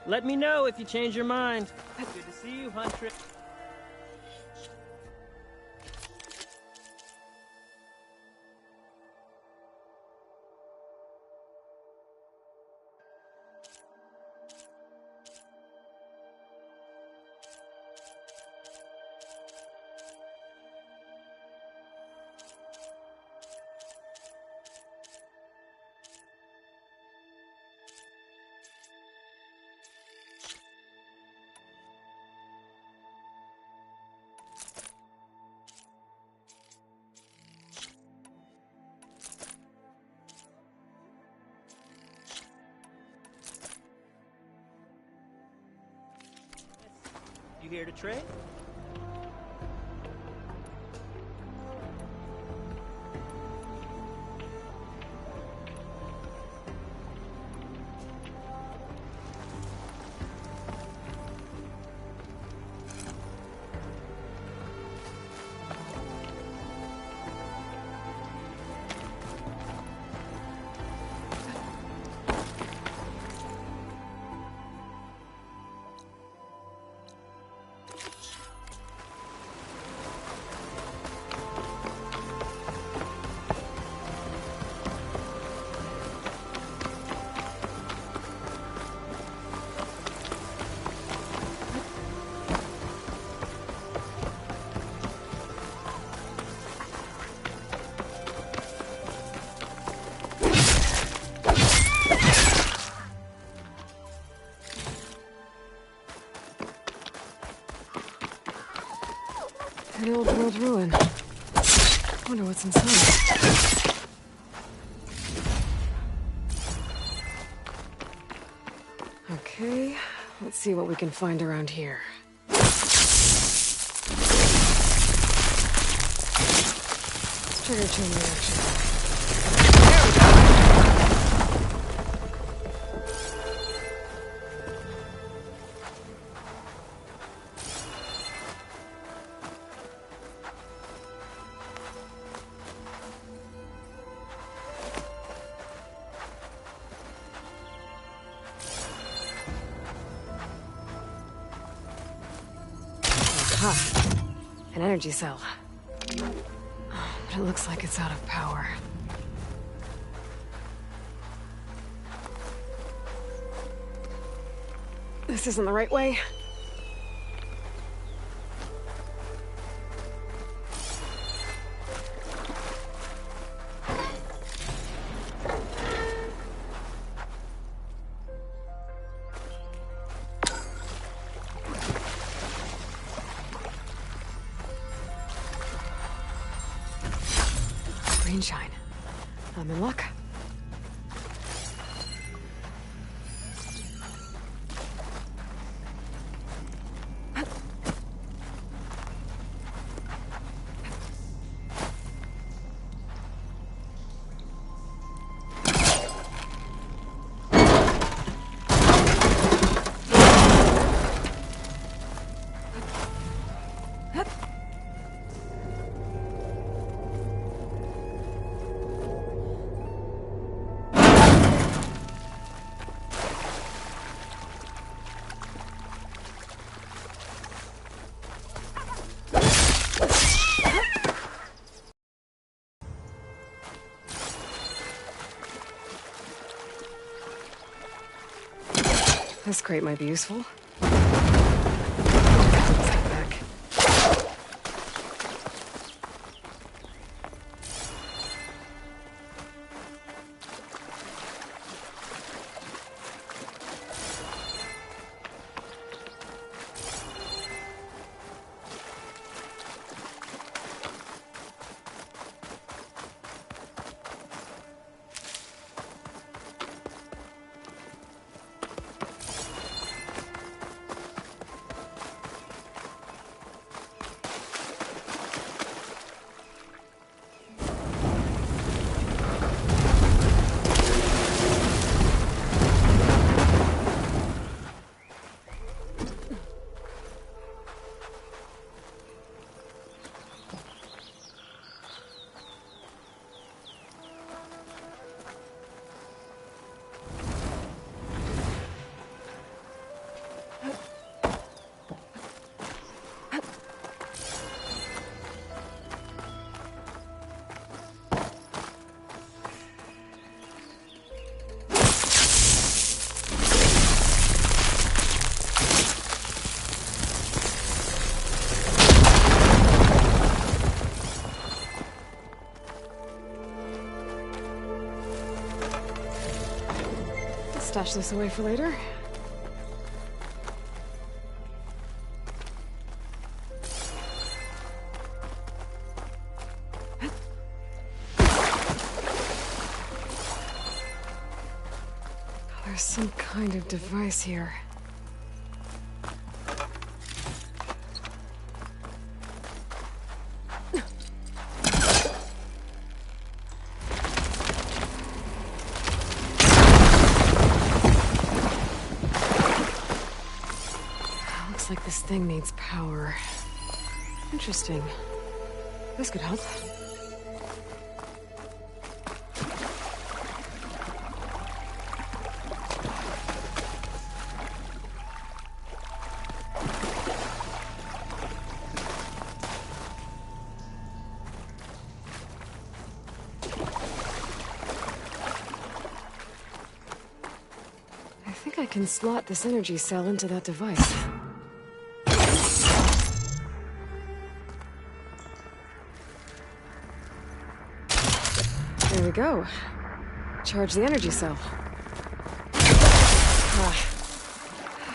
Let me know if you change your mind. Good to see you, Huntress. You here to trade? An old world ruin. Wonder what's inside. Okay, let's see what we can find around here. Trigger chain reaction. An energy cell. But it looks like it's out of power. This isn't the right way. Shine. I'm in luck. This crate might be useful. Step back. stash this away for later. There's some kind of device here. Looks like this thing needs power. Interesting. This could help. I think I can slot this energy cell into that device. There we go. Charge the energy cell.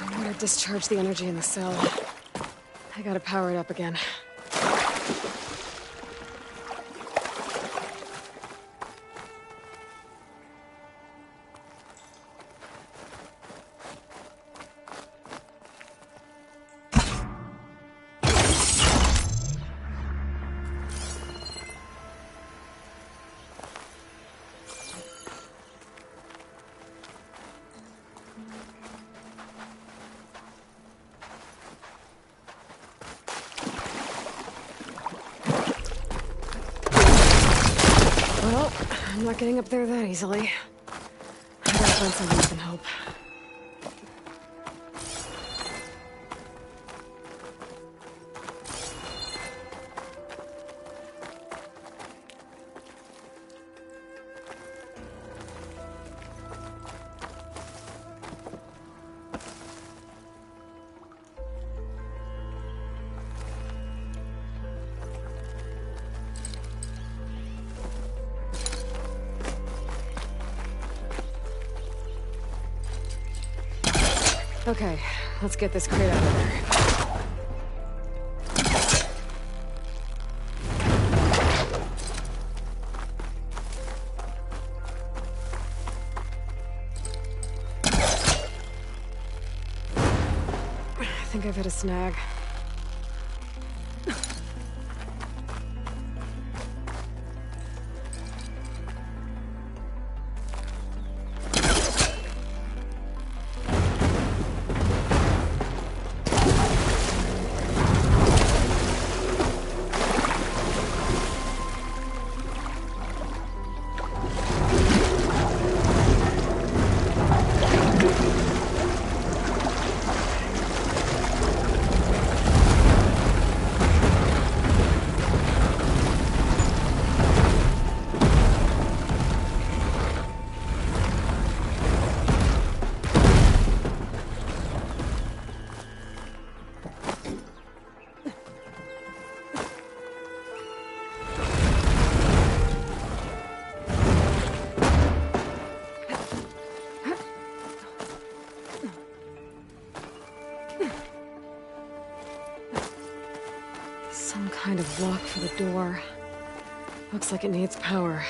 I'm gonna discharge the energy in the cell. I gotta power it up again. Well, I'm not getting up there that easily. I gotta find something that can help. Okay, let's get this crate out of there. I think I've hit a snag. Some kind of lock for the door. Looks like it needs power.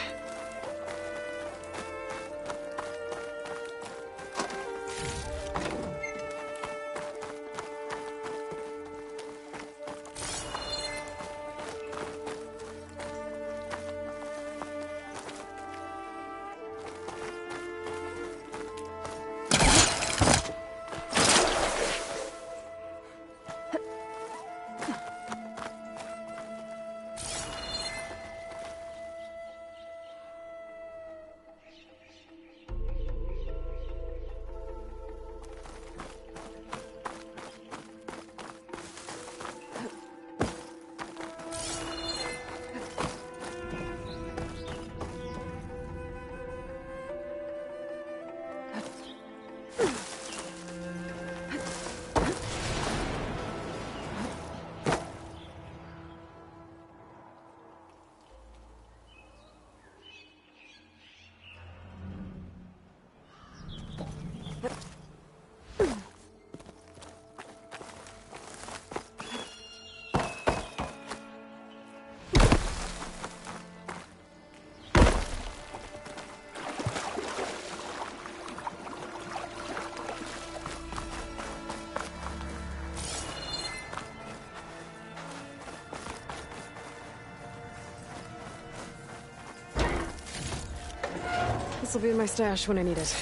This'll be in my stash when I need it.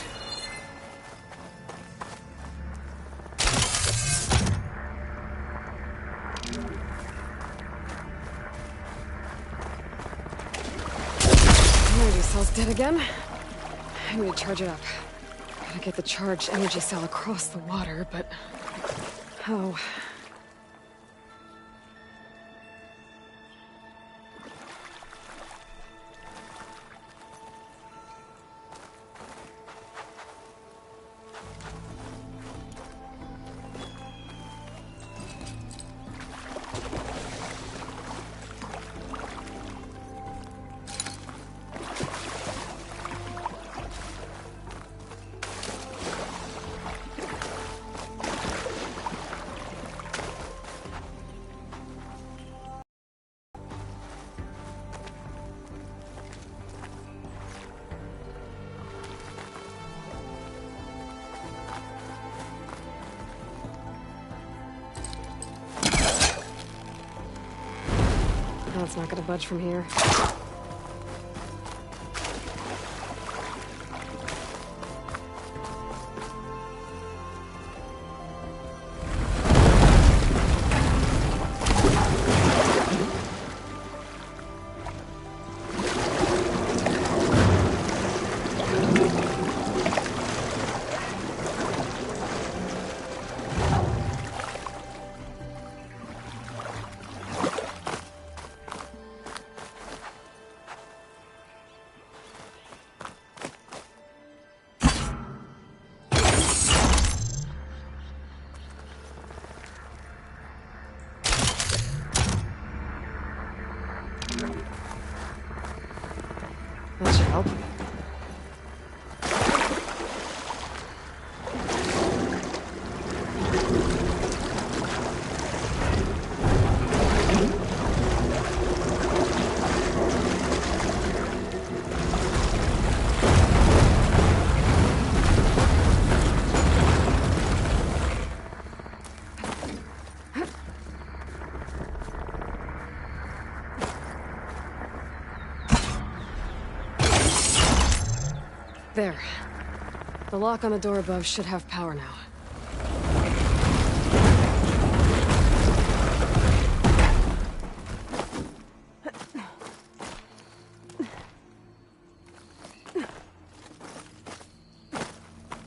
Energy cell's dead again. I need to charge it up. Gotta get the charged energy cell across the water, but... how? No, it's not gonna budge from here. That should help. There. The lock on the door above should have power now.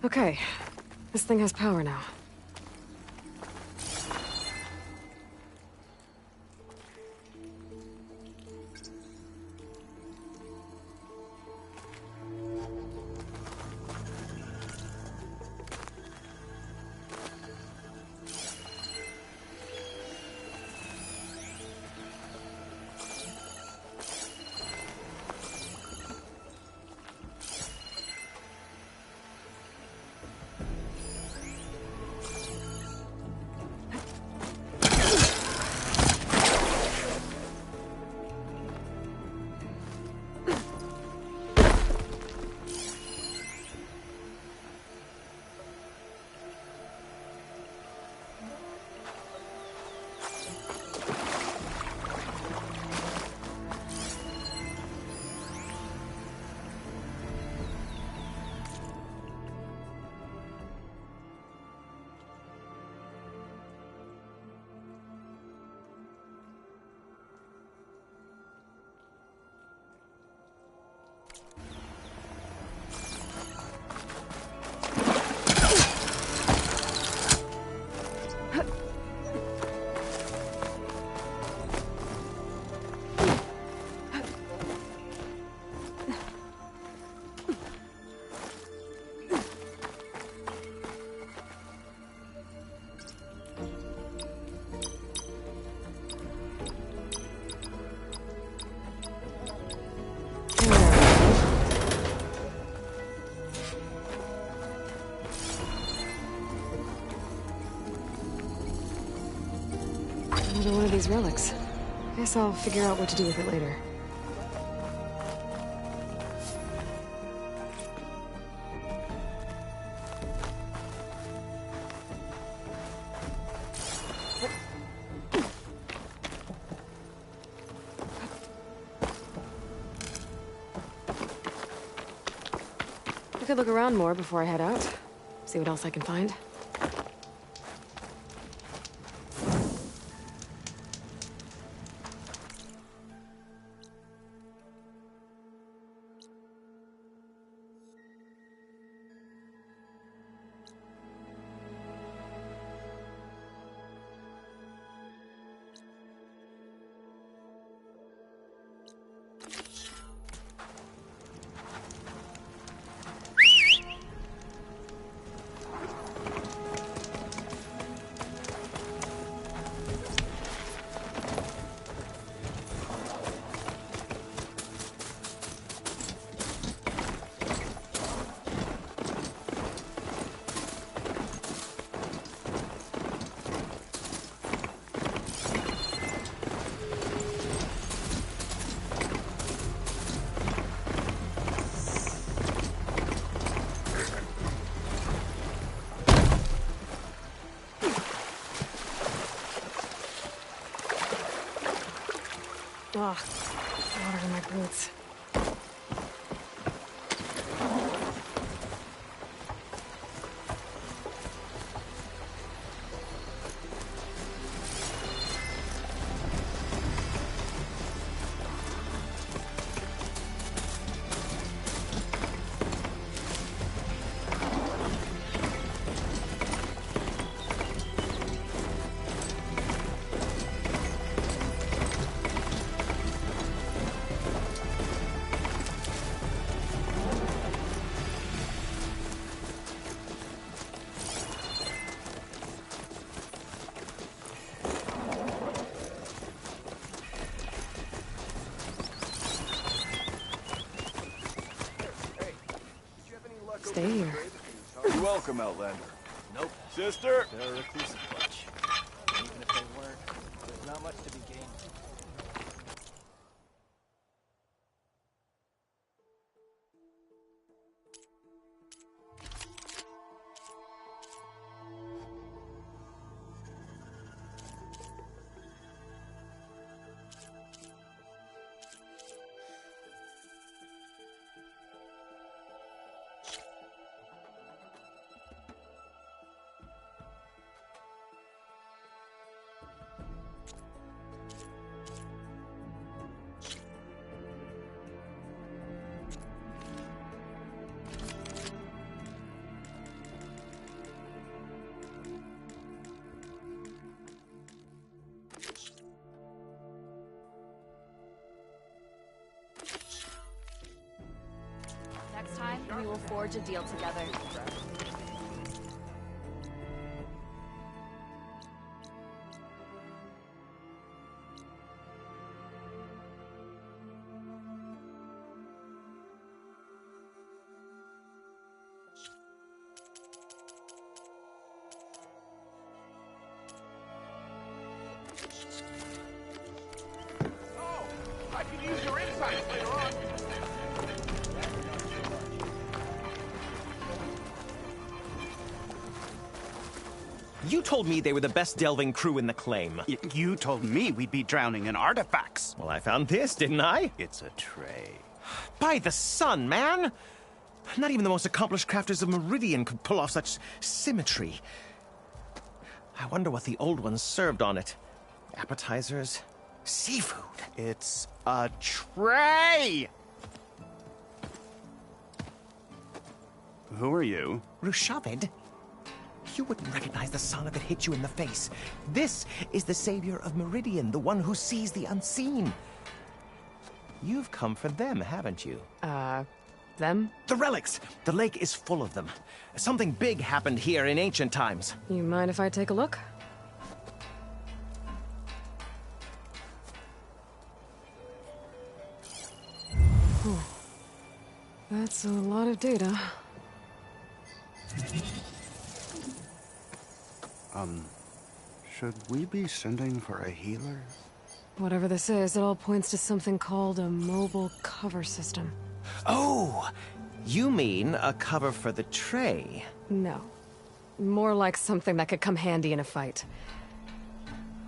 Okay. This thing has power now. Another one of these relics. Guess I'll figure out what to do with it later. could look around more before I head out. See what else I can find. Ugh, water in my boots. Stay here. You're welcome, Outlander. Nope. Sister! They're a reclusive bunch. Even if they weren't, there's not much to be gained. Next time, we will forge a deal together. Oh, I can use your insights later on. You told me they were the best delving crew in the claim. You told me we'd be drowning in artifacts. Well, I found this, didn't I? It's a tray. By the sun, man! Not even the most accomplished crafters of Meridian could pull off such symmetry. I wonder what the old ones served on it. Appetizers? Seafood? It's a tray! Who are you? Rushavid? You wouldn't recognize the son if it hit you in the face. This is the savior of Meridian, the one who sees the unseen. You've come for them, haven't you? Them? The relics! The lake is full of them. Something big happened here in ancient times. You mind if I take a look? Whew. That's a lot of data. Should we be sending for a healer? Whatever this is, it all points to something called a mobile cover system. Oh! You mean a cover for the tray? No. More like something that could come handy in a fight.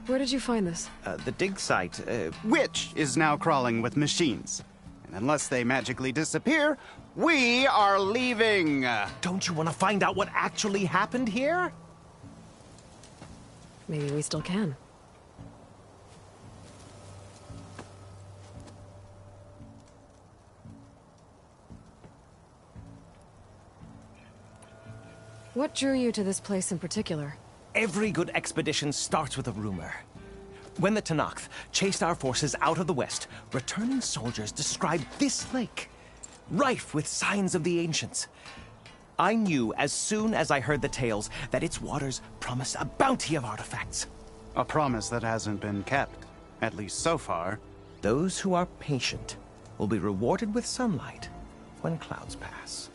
Where did you find this? The dig site, Which is now crawling with machines. And unless they magically disappear, We are leaving. Don't you want to find out what actually happened here? Maybe we still can. What drew you to this place in particular? Every good expedition starts with a rumor. When the Tenakth chased our forces out of the west, returning soldiers described this lake, rife with signs of the ancients. I knew as soon as I heard the tales that its waters promised a bounty of artifacts. A promise that hasn't been kept, at least so far. Those who are patient will be rewarded with sunlight when clouds pass.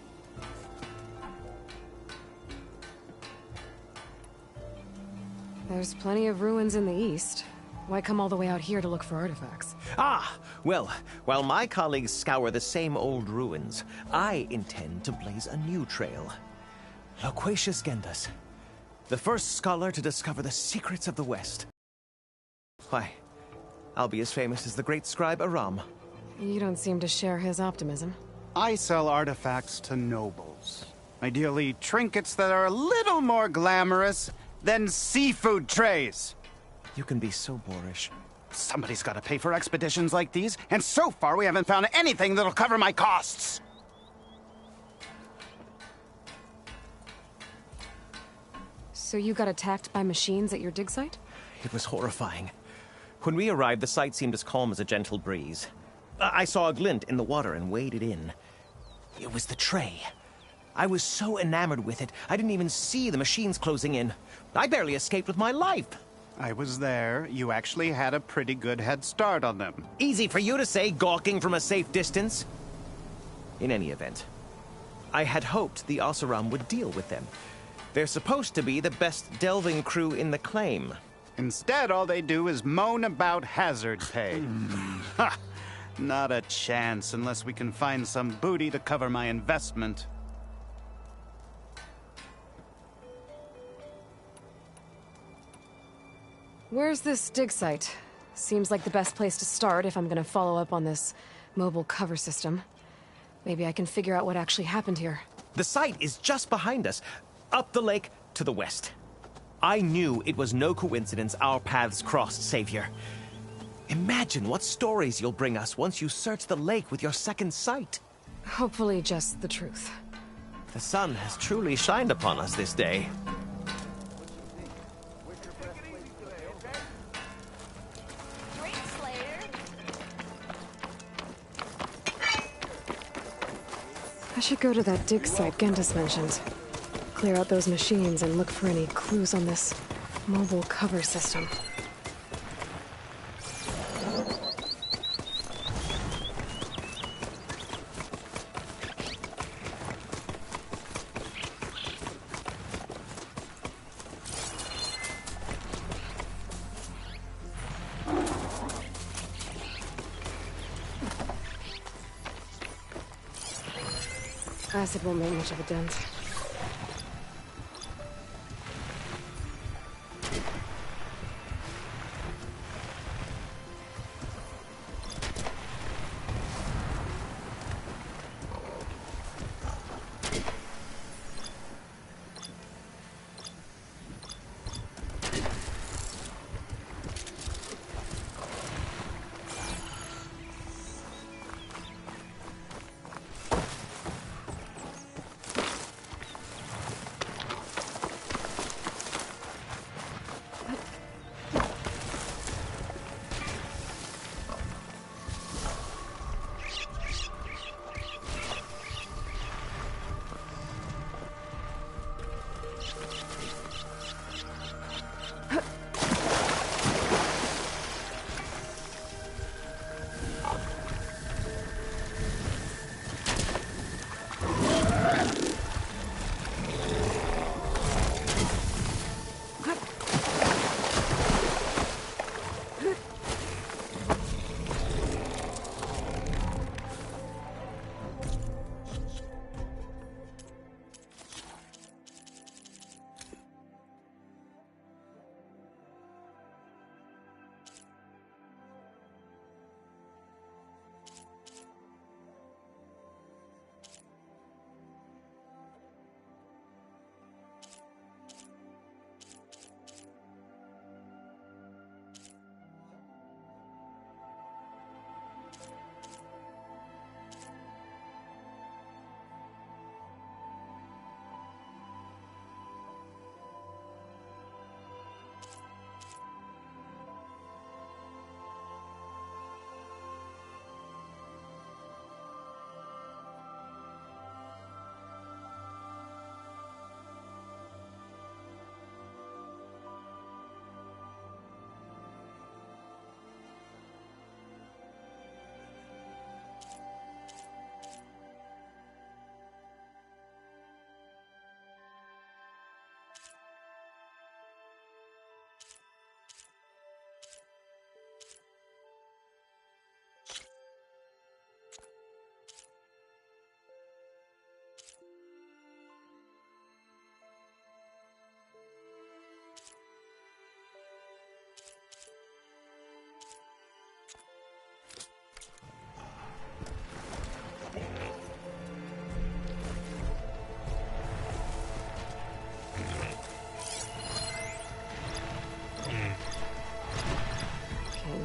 There's plenty of ruins in the east. Why come all the way out here to look for artifacts? Ah, well, while my colleagues scour the same old ruins, I intend to blaze a new trail. Loquacious Gendas, the first scholar to discover the secrets of the West. Why, I'll be as famous as the great scribe Aram. You don't seem to share his optimism. I sell artifacts to nobles. Ideally, trinkets that are a little more glamorous than seafood trays. You can be so boorish. Somebody's got to pay for expeditions like these, and so far we haven't found anything that'll cover my costs. So you got attacked by machines at your dig site? It was horrifying. When we arrived, the sight seemed as calm as a gentle breeze. I saw a glint in the water and waded in. It was the tray. I was so enamored with it, I didn't even see the machines closing in. I barely escaped with my life. I was there. You actually had a pretty good head start on them. Easy for you to say, gawking from a safe distance. In any event, I had hoped the Oseram would deal with them. They're supposed to be the best delving crew in the claim. Instead, all they do is moan about hazard pay. Ha! Not a chance unless we can find some booty to cover my investment. Where's this dig site? Seems like the best place to start if I'm gonna follow up on this mobile cover system. Maybe I can figure out what actually happened here. The site is just behind us, up the lake to the west. I knew it was no coincidence our paths crossed, Savior. Imagine what stories you'll bring us once you search the lake with your second sight. Hopefully just the truth. The sun has truly shined upon us this day. Drink, Slayer. I should go to that dig site Gendas mentioned. Clear out those machines and look for any clues on this mobile cover system. Acid won't make much of a dent.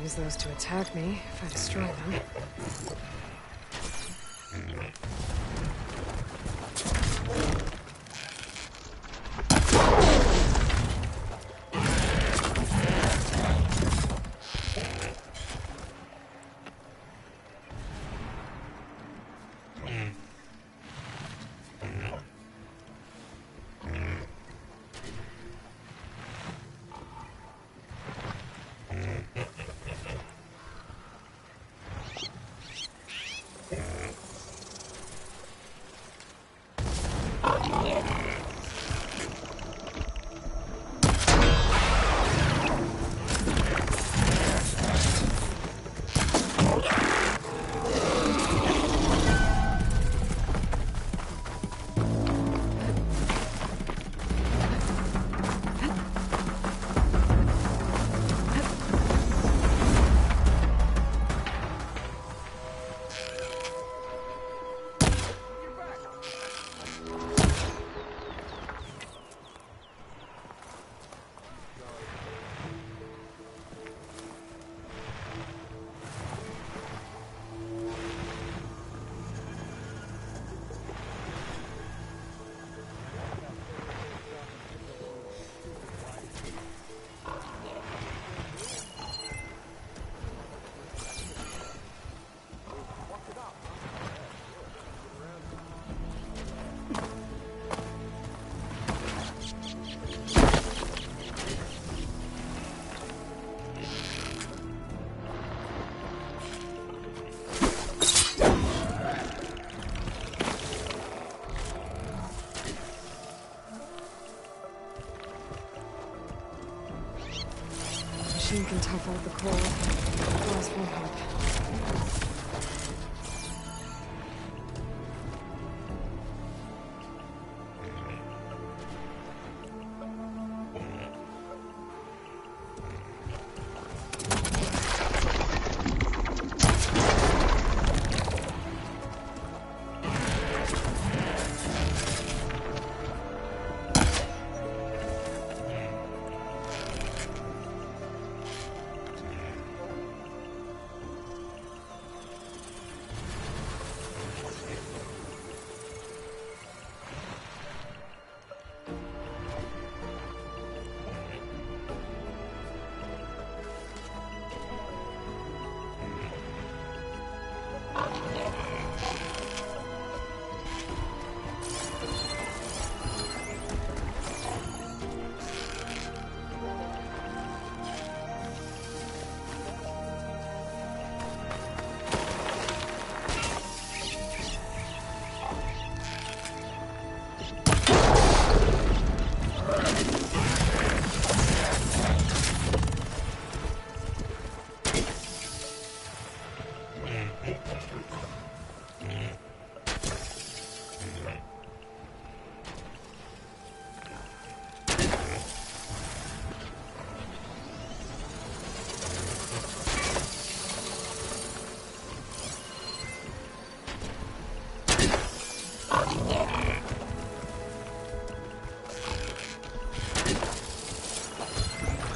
use those to attack me if I destroy them. Machine can tough out the cold. Glass won't help.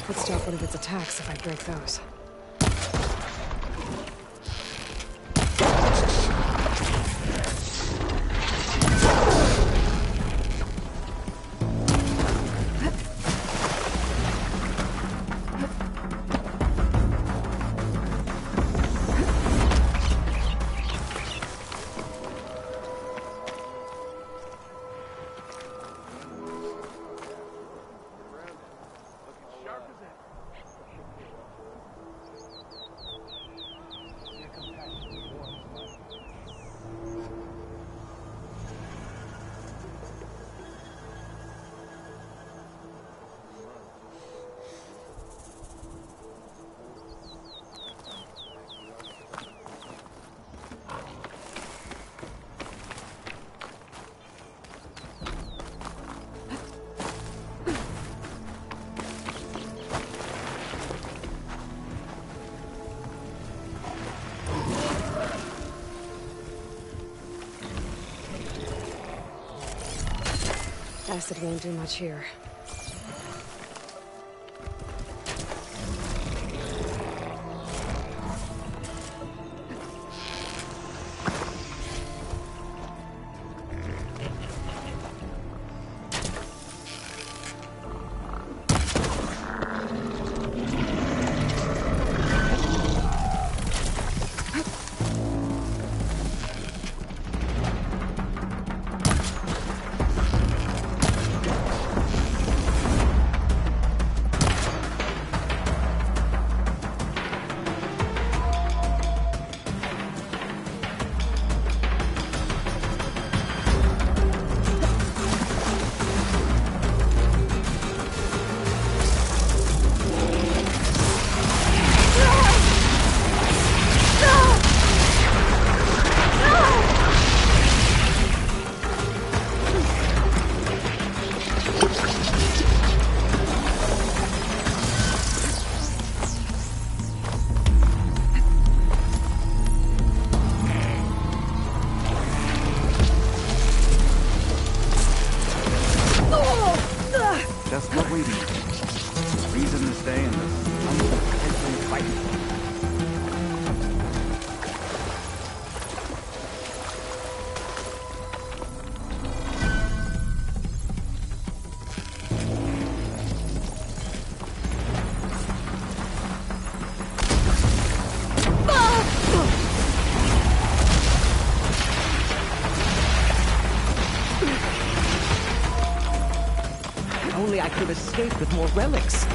Could stop one of its attacks if I break those. Acid won't do much here. could escape with more relics.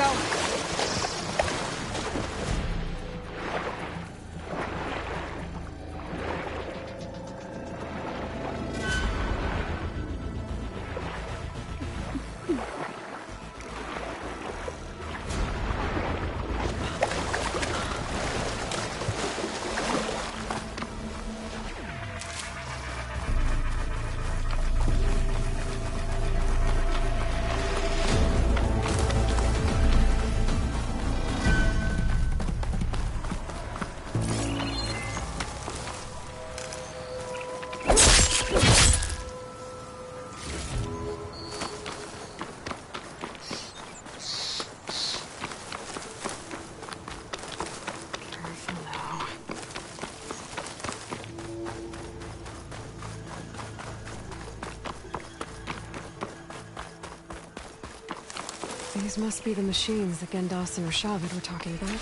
go. These must be the machines that Gendas and Rashavid were talking about.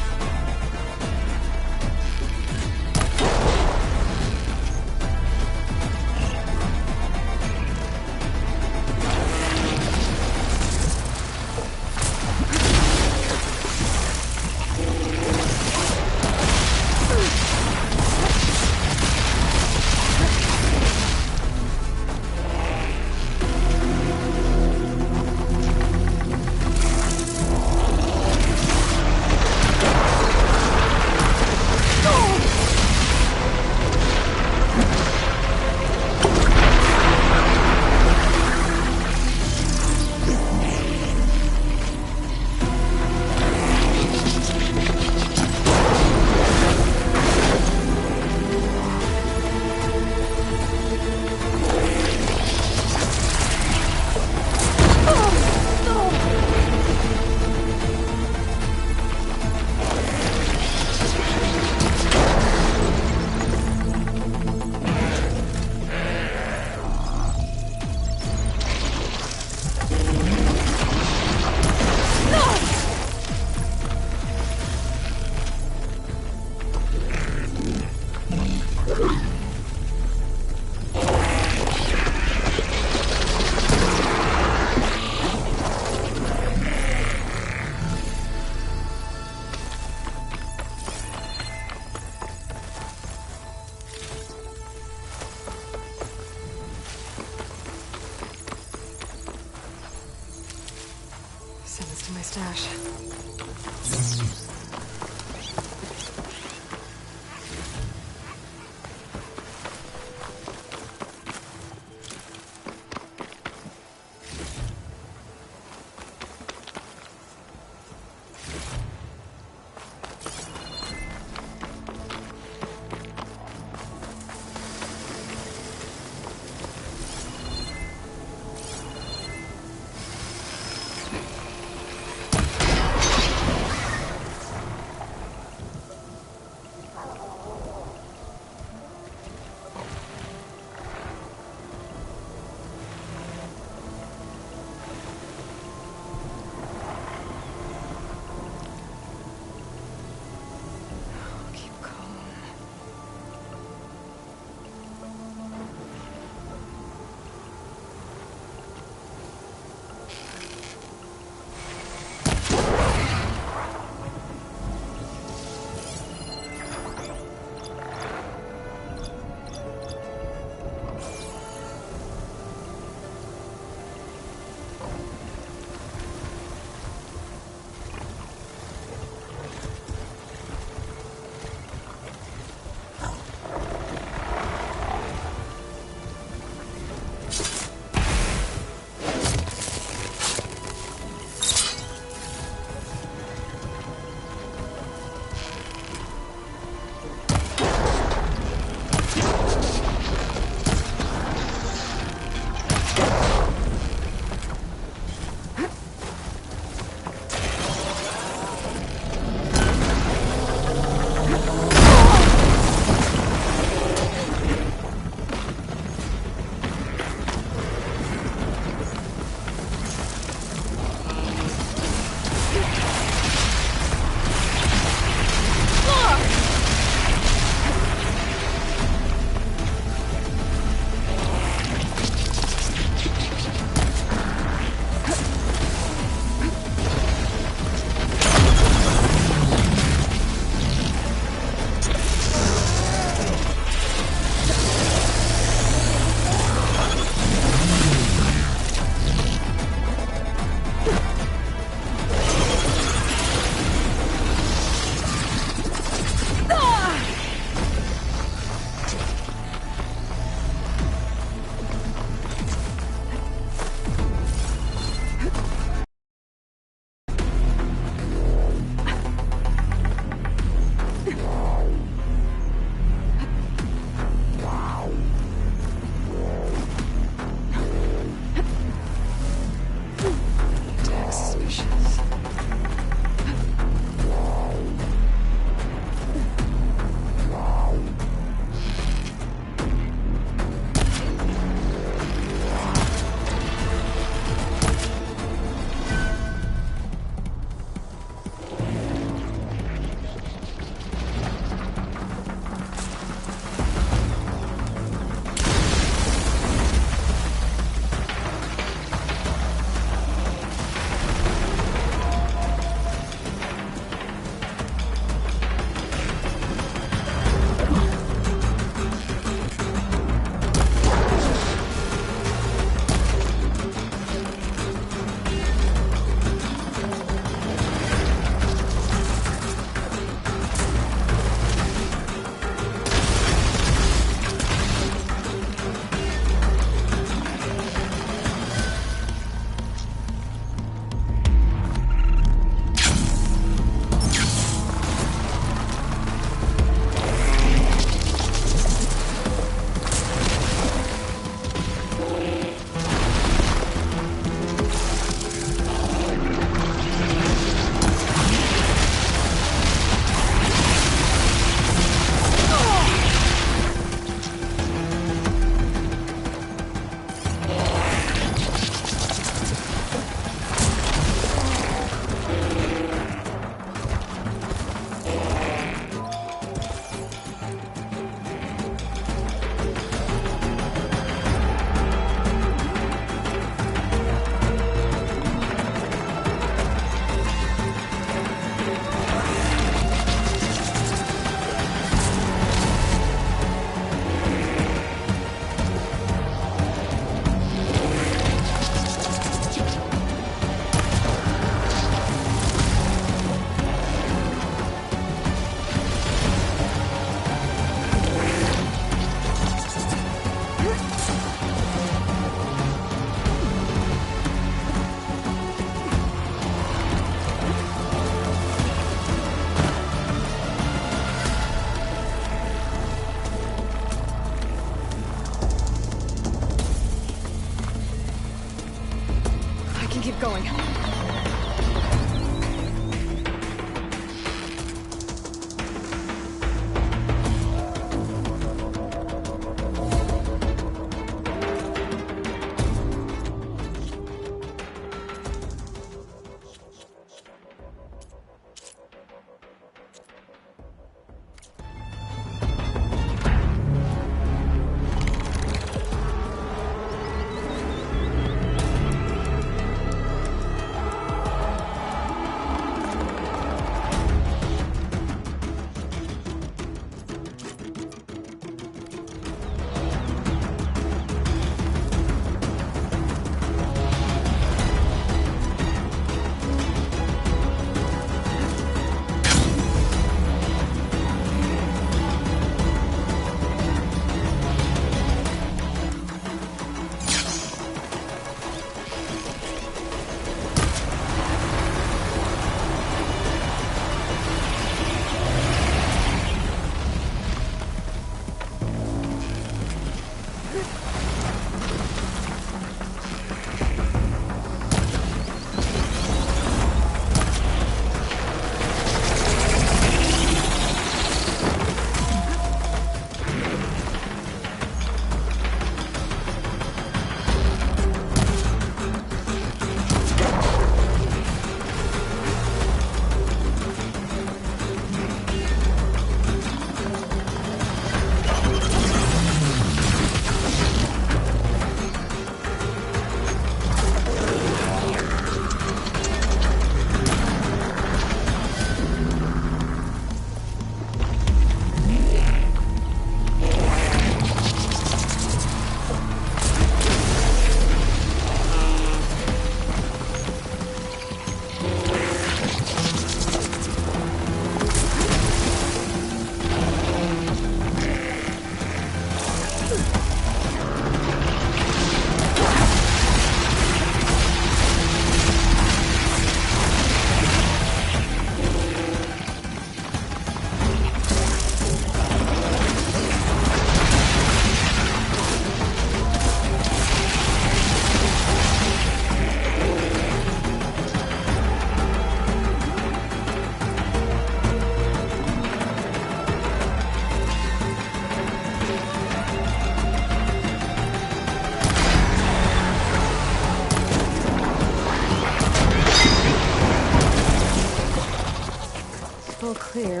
All clear.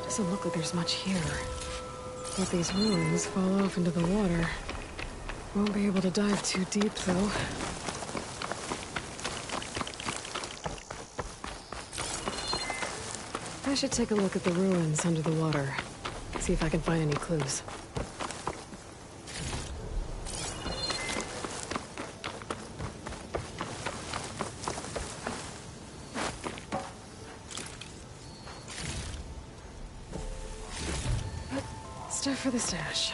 Doesn't look like there's much here. Let these ruins fall off into the water. Won't be able to dive too deep, though. I should take a look at the ruins under the water. See if I can find any clues. Stuff for the stash.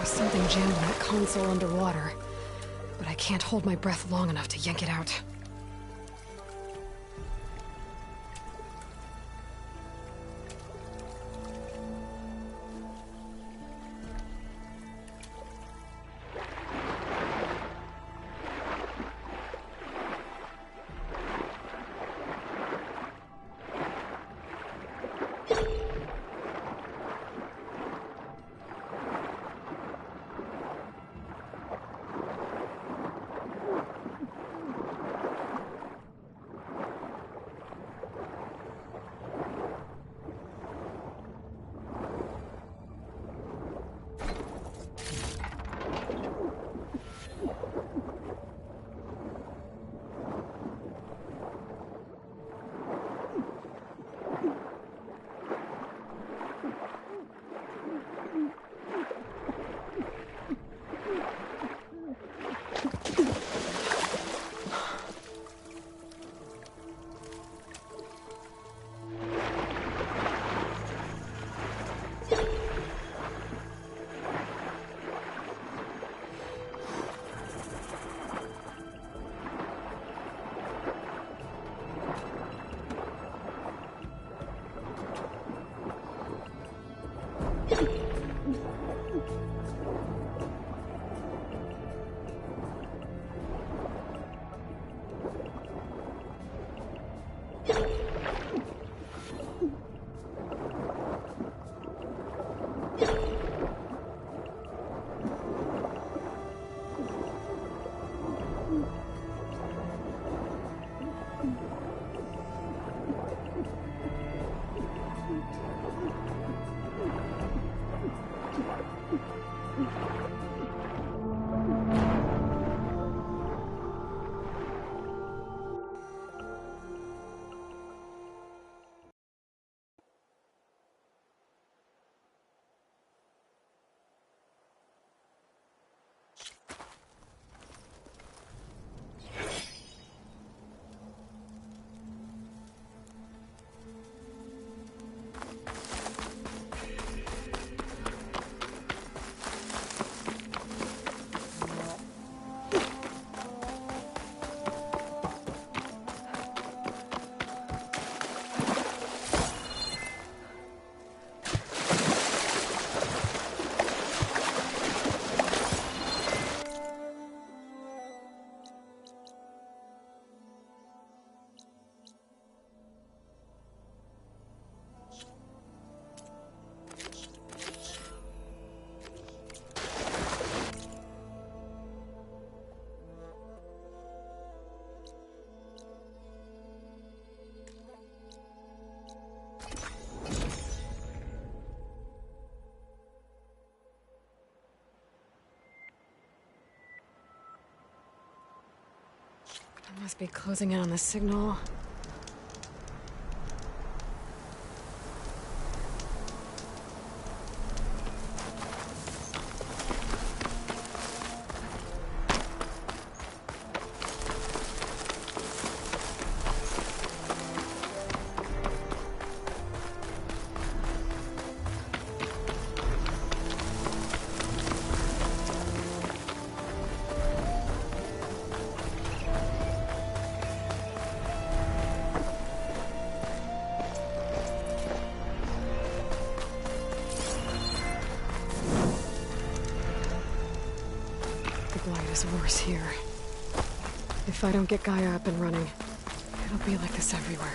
Something jammed in that console underwater, but I can't hold my breath long enough to yank it out. Must be closing in on the signal. Worse here. If I don't get Gaia up and running, it'll be like this everywhere.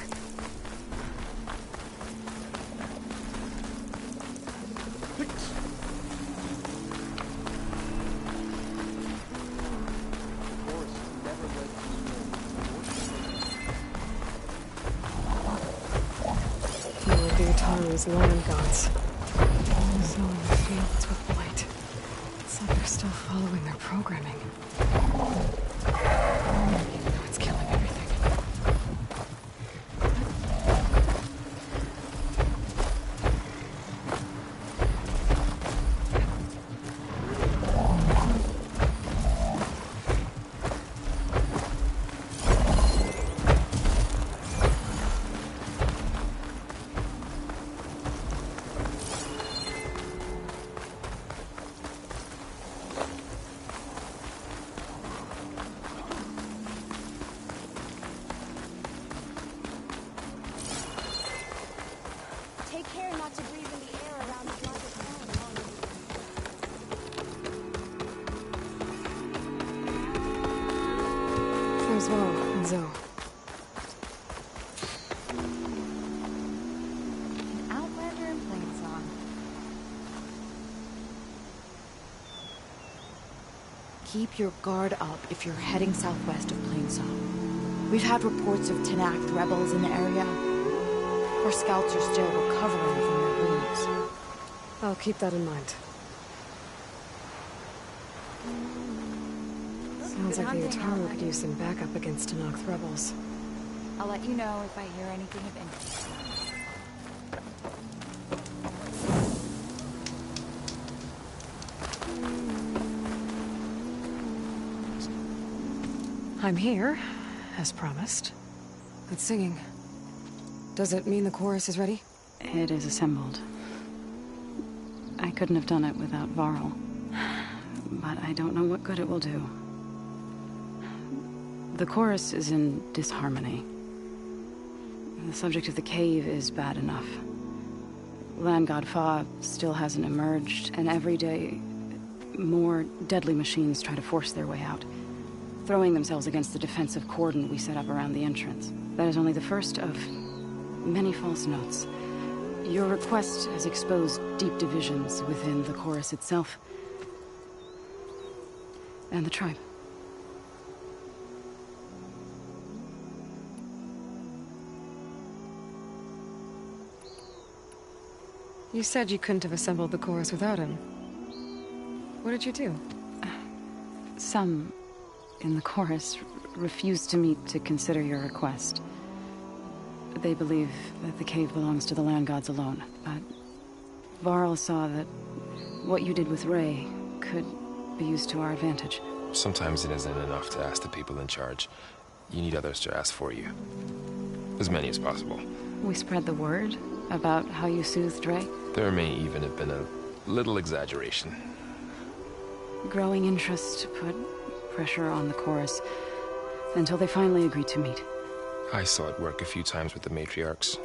More of the Ataru's land gods. So in the fields with blight. It's like they're still following their programming. Even though it's killing everything. Take care not to breathe in the air around the larger pond. Farewell, and Zoe. An outlander in Plainsong. Keep your guard up if you're heading southwest of Plainsong. We've had reports of Tenakth rebels in the area. Our scouts are still recovering from their wounds. I'll keep that in mind. Sounds like the Ataru could use some backup against Tenakth rebels. I'll let you know if I hear anything of interest. I'm here, as promised. It's singing. Does it mean the chorus is ready? It is assembled. I couldn't have done it without Varl. But I don't know what good it will do. The chorus is in disharmony. The subject of the cave is bad enough. Land God Fa still hasn't emerged, and every day, more deadly machines try to force their way out, throwing themselves against the defensive cordon we set up around the entrance. That is only the first of many false notes. Your request has exposed deep divisions within the chorus itself and the tribe. You said you couldn't have assembled the chorus without him. What did you do? Some in the chorus refused to meet to consider your request. They believe that the cave belongs to the land gods alone, but Varl saw that what you did with Ray could be used to our advantage. Sometimes it isn't enough to ask the people in charge. You need others to ask for you. As many as possible. We spread the word about how you soothed Ray. There may even have been a little exaggeration. Growing interest put pressure on the chorus until they finally agreed to meet. I saw it work a few times with the matriarchs.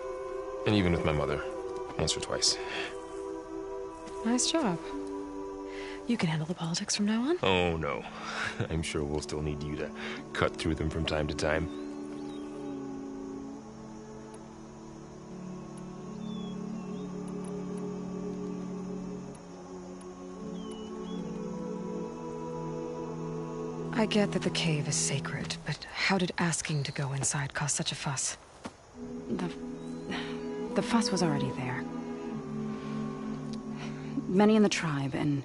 And even with my mother. Once or twice. Nice job. You can handle the politics from now on? Oh, no. I'm sure we'll still need you to cut through them from time to time. I get that the cave is sacred, but how did asking to go inside cause such a fuss? The fuss was already there. Many in the tribe, and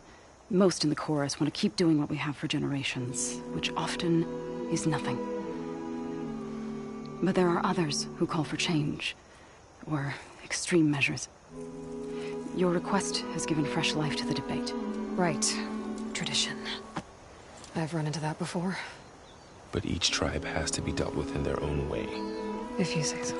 most in the chorus, want to keep doing what we have for generations, which often is nothing. But there are others who call for change, or extreme measures. Your request has given fresh life to the debate. Right. Tradition. I've run into that before. But each tribe has to be dealt with in their own way. If you say so.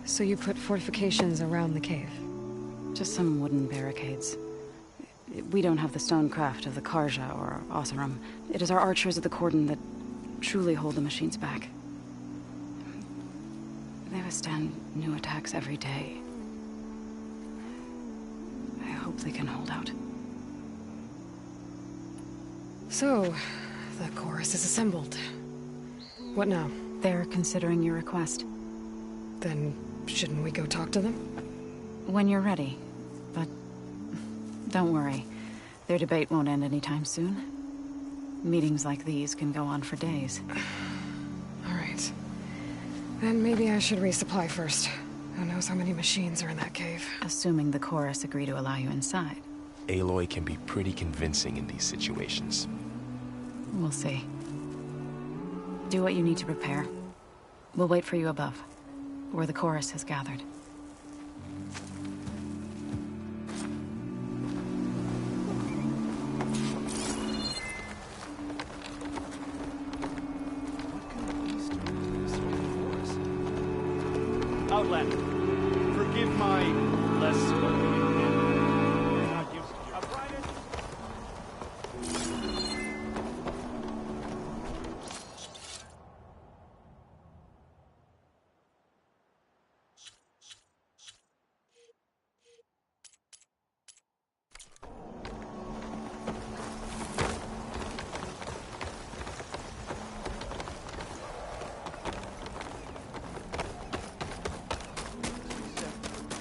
So you put fortifications around the cave? Just some wooden barricades. We don't have the stonecraft of the Karja or Oseram. It is our archers of the Cordon that truly hold the machines back. They withstand new attacks every day. I hope they can hold out. So, the chorus is assembled. What now? They're considering your request. Then, shouldn't we go talk to them? When you're ready. But don't worry. Their debate won't end anytime soon. Meetings like these can go on for days. All right. Then maybe I should resupply first. Who knows how many machines are in that cave? Assuming the chorus agree to allow you inside. Aloy can be pretty convincing in these situations. We'll see. Do what you need to prepare. We'll wait for you above, where the chorus has gathered. Outlander, forgive my less spoken. Not used to your brightest.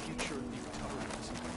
Future of the Utah.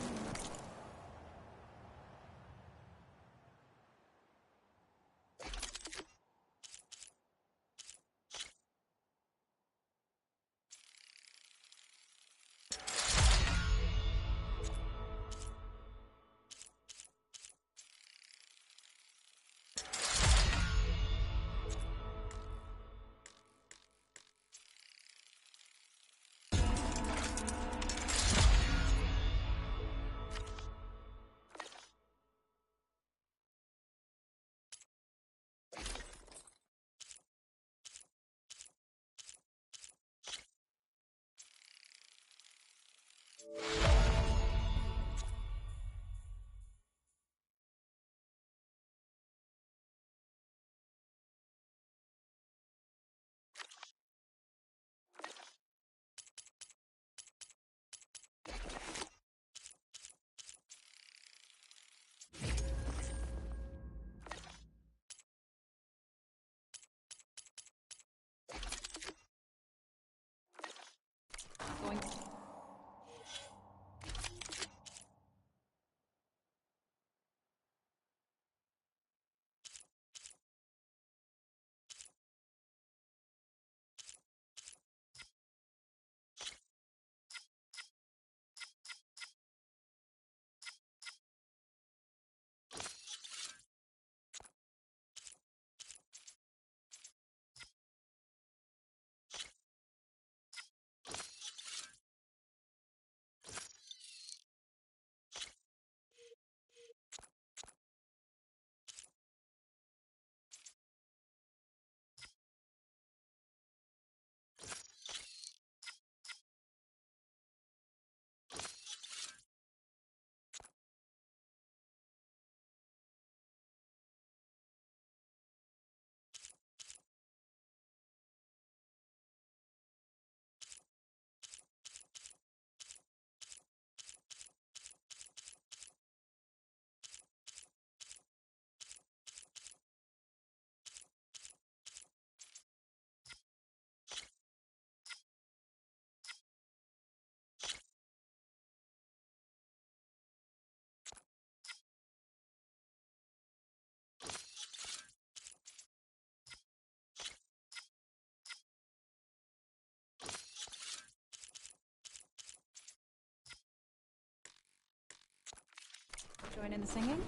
Join in the singing?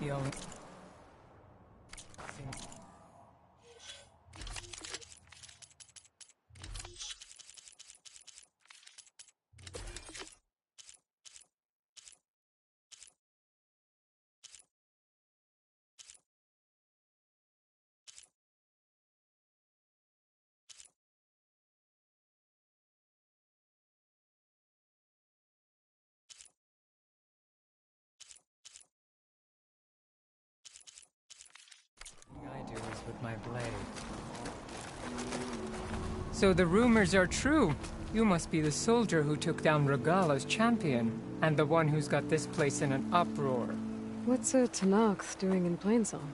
The only... I do is with my blade. So the rumors are true. You must be the soldier who took down Regala's champion, and the one who's got this place in an uproar. What's a Tenakth doing in Plainsong?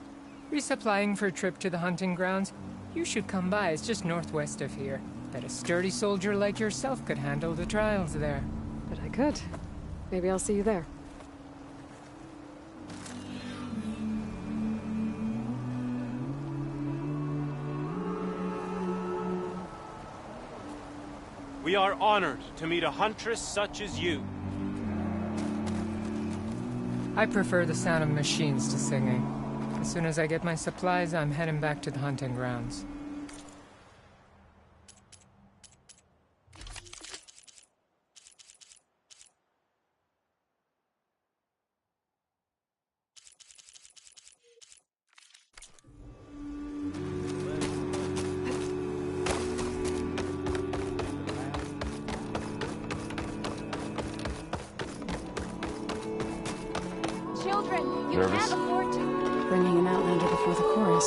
Resupplying for a trip to the hunting grounds? You should come by, it's just northwest of here. Bet a sturdy soldier like yourself could handle the trials there. But I could. Maybe I'll see you there. We are honored to meet a huntress such as you. I prefer the sound of machines to singing. As soon as I get my supplies, I'm heading back to the hunting grounds. Children, you Nervous? can't afford to. Bringing an Outlander before the chorus.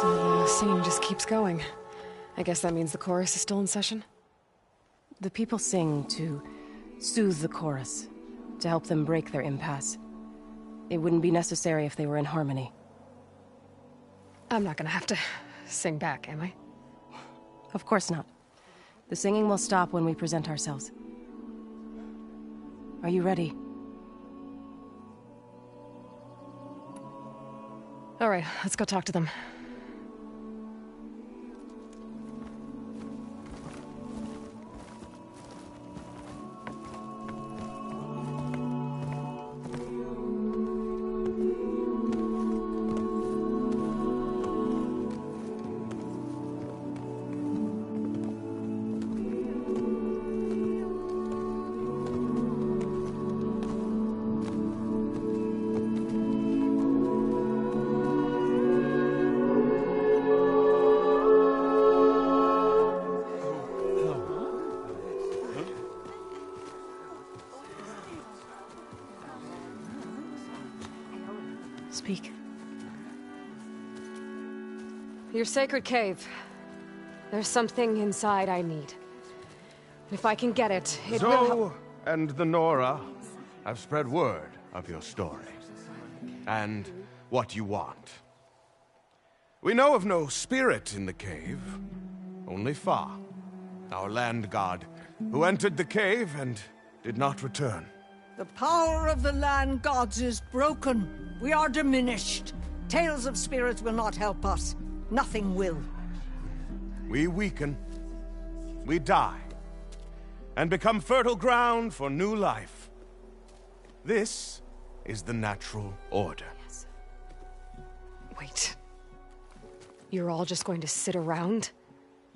So the scene just keeps going. I guess that means the chorus is still in session? The people sing to soothe the chorus, to help them break their impasse. It wouldn't be necessary if they were in harmony. I'm not gonna have to sing back, am I? Of course not. The singing will stop when we present ourselves. Are you ready? All right, let's go talk to them. Speak. Your sacred cave. There's something inside I need. If I can get it, it will help. Zoe and the Nora have spread word of your story. And what you want. We know of no spirit in the cave. Only Fa, our land god, who entered the cave and did not return. The power of the land gods is broken. We are diminished. Tales of spirits will not help us. Nothing will. We weaken. We die. And become fertile ground for new life. This is the natural order. Wait. You're all just going to sit around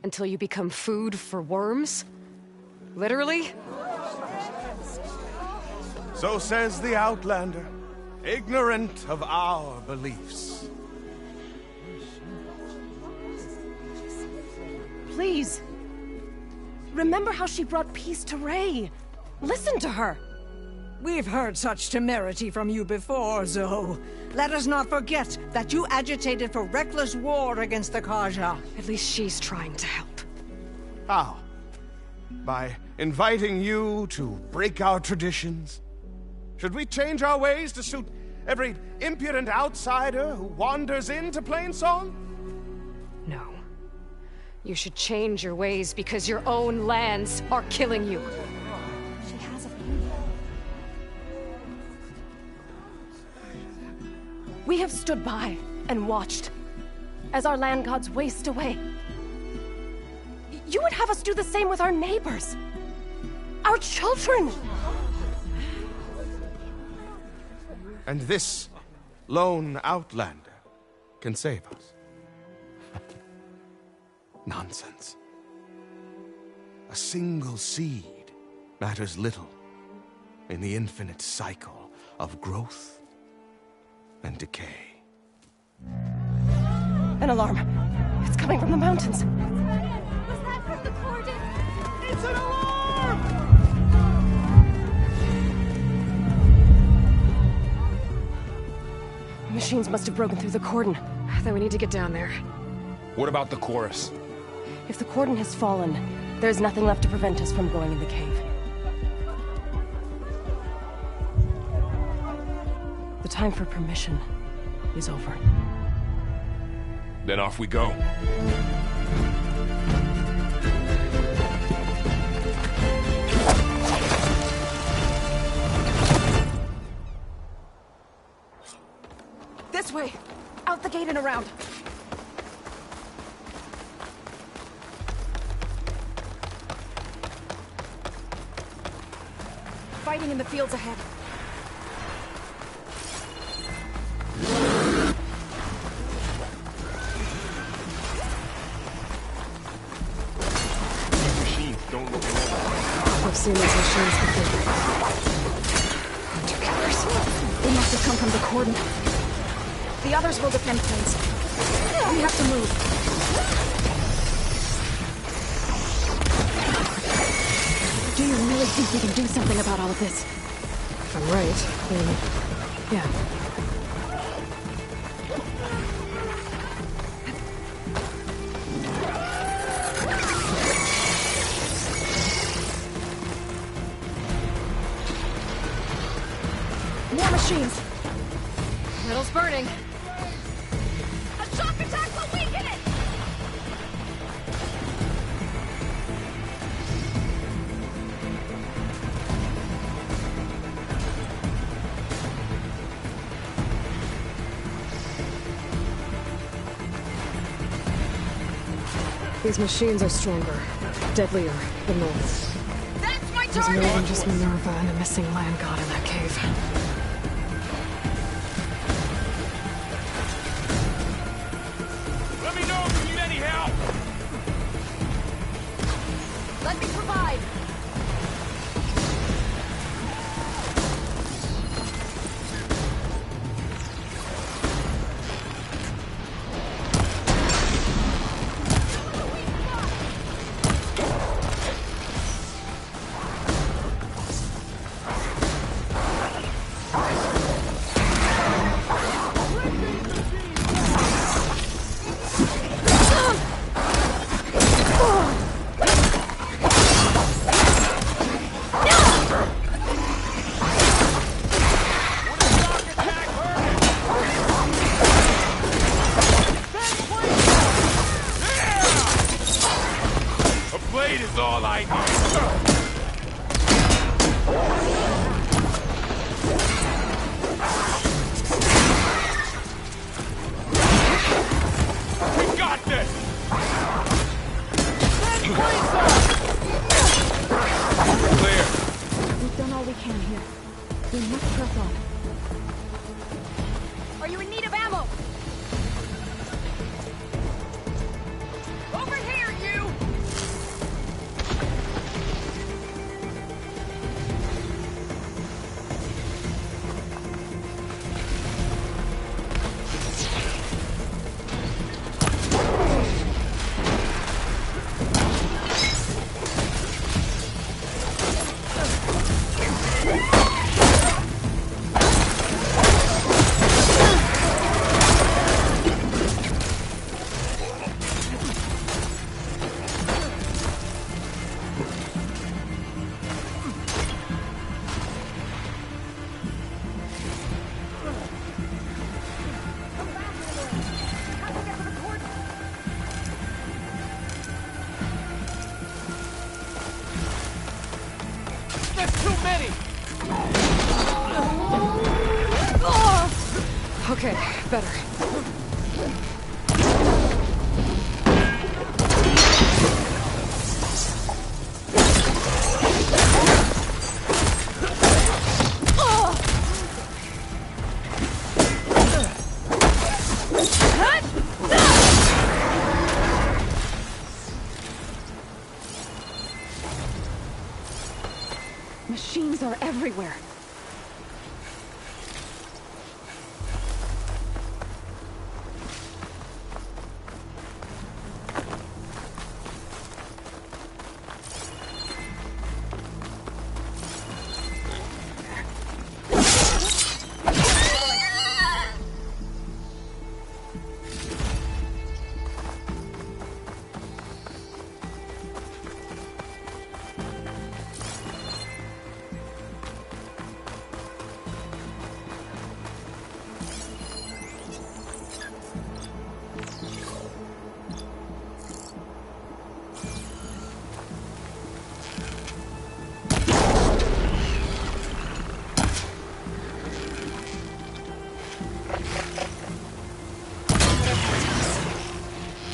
until you become food for worms? Literally? So says the Outlander, ignorant of our beliefs. Please. Remember how she brought peace to Ray. Listen to her. We've heard such temerity from you before, Zoe. Let us not forget that you agitated for reckless war against the Kaja. At least she's trying to help. How? By inviting you to break our traditions? Should we change our ways to suit every impudent outsider who wanders into Plainsong? No. You should change your ways because your own lands are killing you. She has a We have stood by and watched as our land gods waste away. You would have us do the same with our neighbors, our children. And this lone outlander can save us. Nonsense. A single seed matters little in the infinite cycle of growth and decay. An alarm. It's coming from the mountains. Was that from the Corden? It's an alarm! Machines must have broken through the cordon. Then we need to get down there. What about the chorus? If the cordon has fallen, there's nothing left to prevent us from going in the cave. The time for permission is over. Then off we go. This way! Out the gate and around! Fighting in the fields ahead. Machines don't look normal. I've seen these machines before. Hunter-killers. They must have come from the cordon. The others will defend Plains. We have to move. Do you really think we can do something about all of this? If I'm right, then... yeah. More machines! Metal's burning. A shock attack will weaken it! These machines are stronger, deadlier than North. That's my There's more than target! just Minerva and a missing land god in that cave. Let me know if you need any help! Let me provide! Blade is all I need. We got this! Clear. We've done all we can here. We must press on. Are you in need of ammo? Over here, you! There's too many! Okay, better. Machines are everywhere.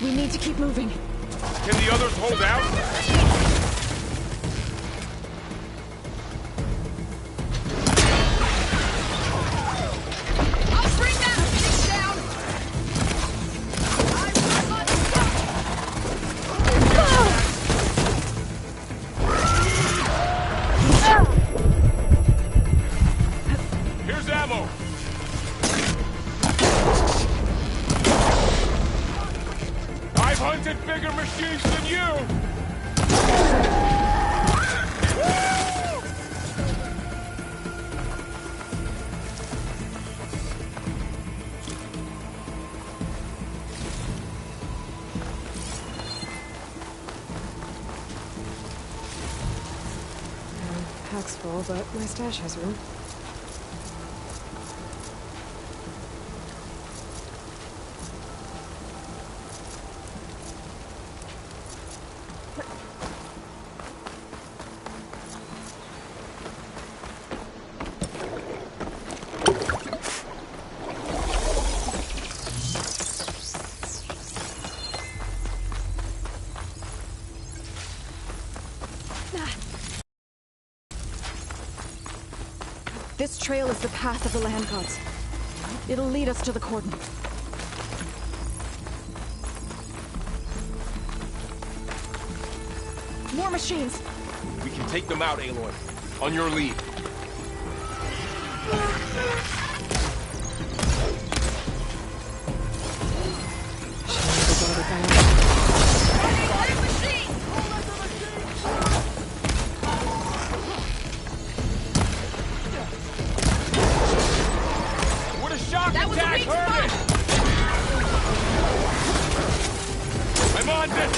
We need to keep moving. Can the others hold out? Here's ammo. I've hunted bigger machines than you! Pack's full, but my stash has room. This trail is the path of the land gods. It'll lead us to the cordon. More machines! We can take them out, Aloy. On your lead. What a shock attack! Hurry! I'm on this!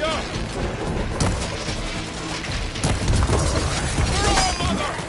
up! For all mother!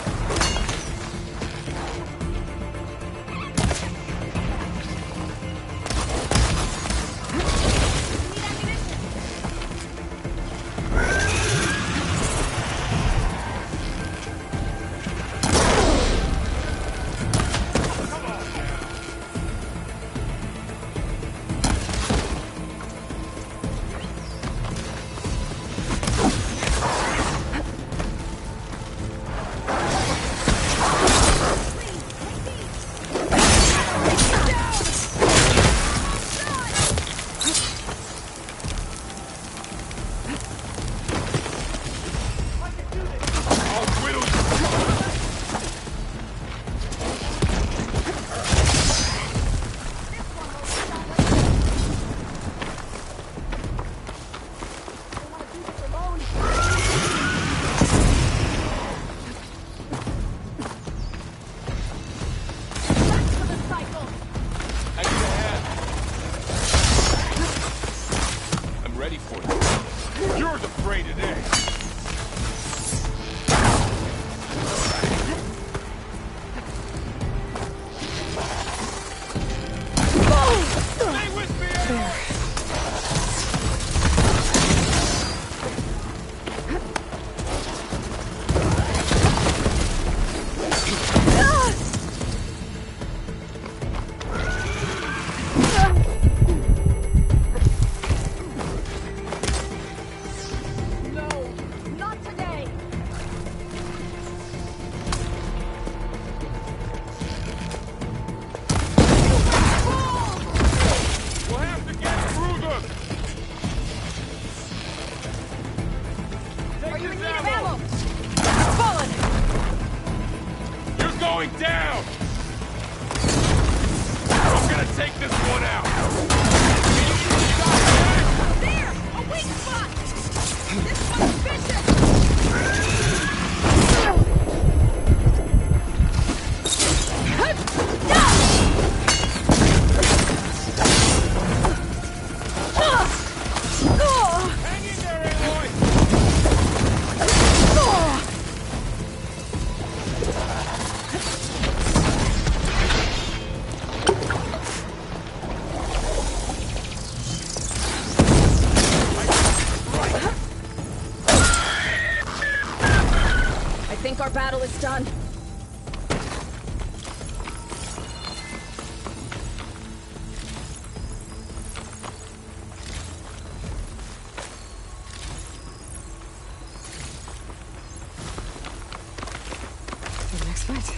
Our battle is done. The next fight.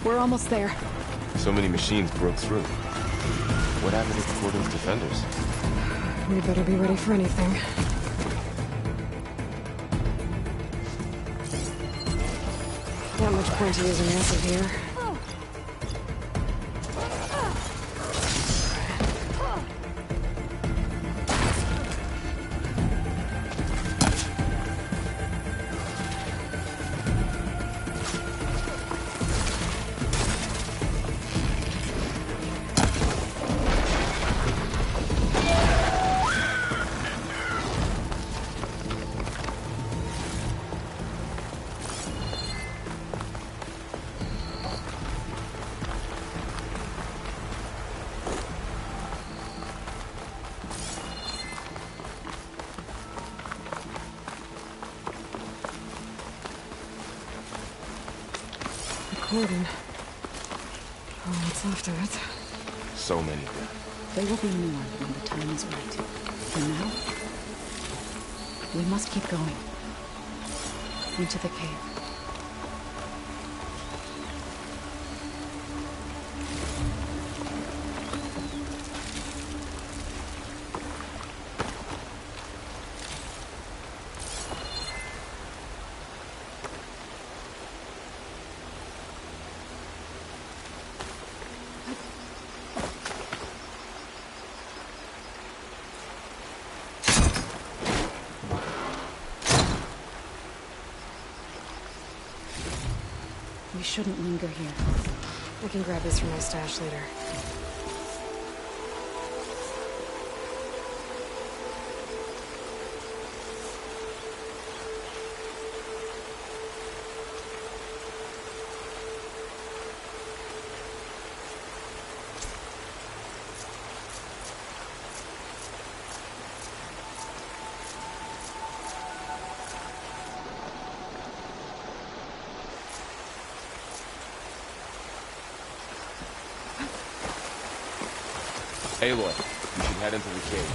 We're almost there. So many machines broke through. What happened to the Cordon's defenders? We better be ready for anything. Not much point to using acid here. Corden. Oh, what's left of it? So many of them. There will be more when the time is right. For now, we must keep going. Into the cave. We shouldn't linger here. I can grab this from my stash later. Aloy, you should head into the cave.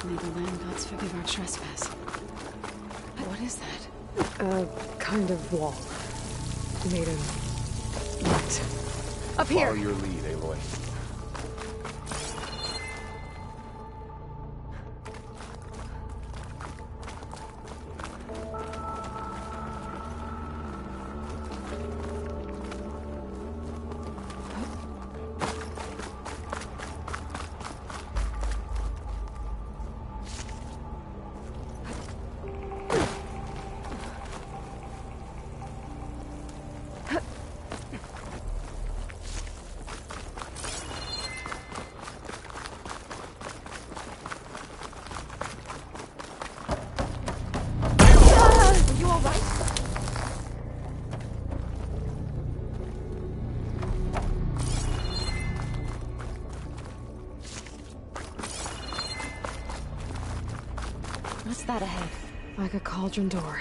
May the land gods forgive our trespass. What is that? A kind of wall. Made of... light. Up here! Follow your lead, Aloy. What's that ahead? Like a cauldron door.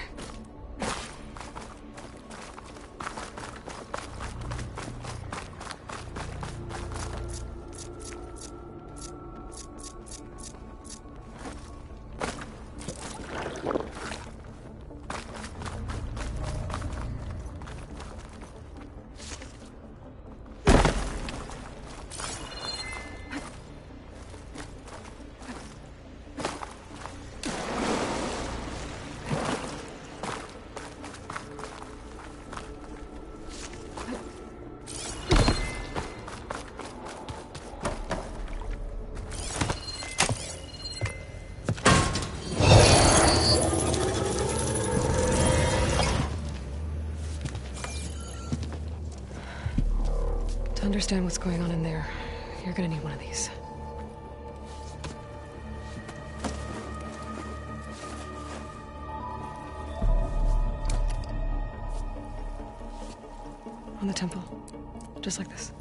To understand what's going on in there, you're gonna need one of these. On the temple. Just like this.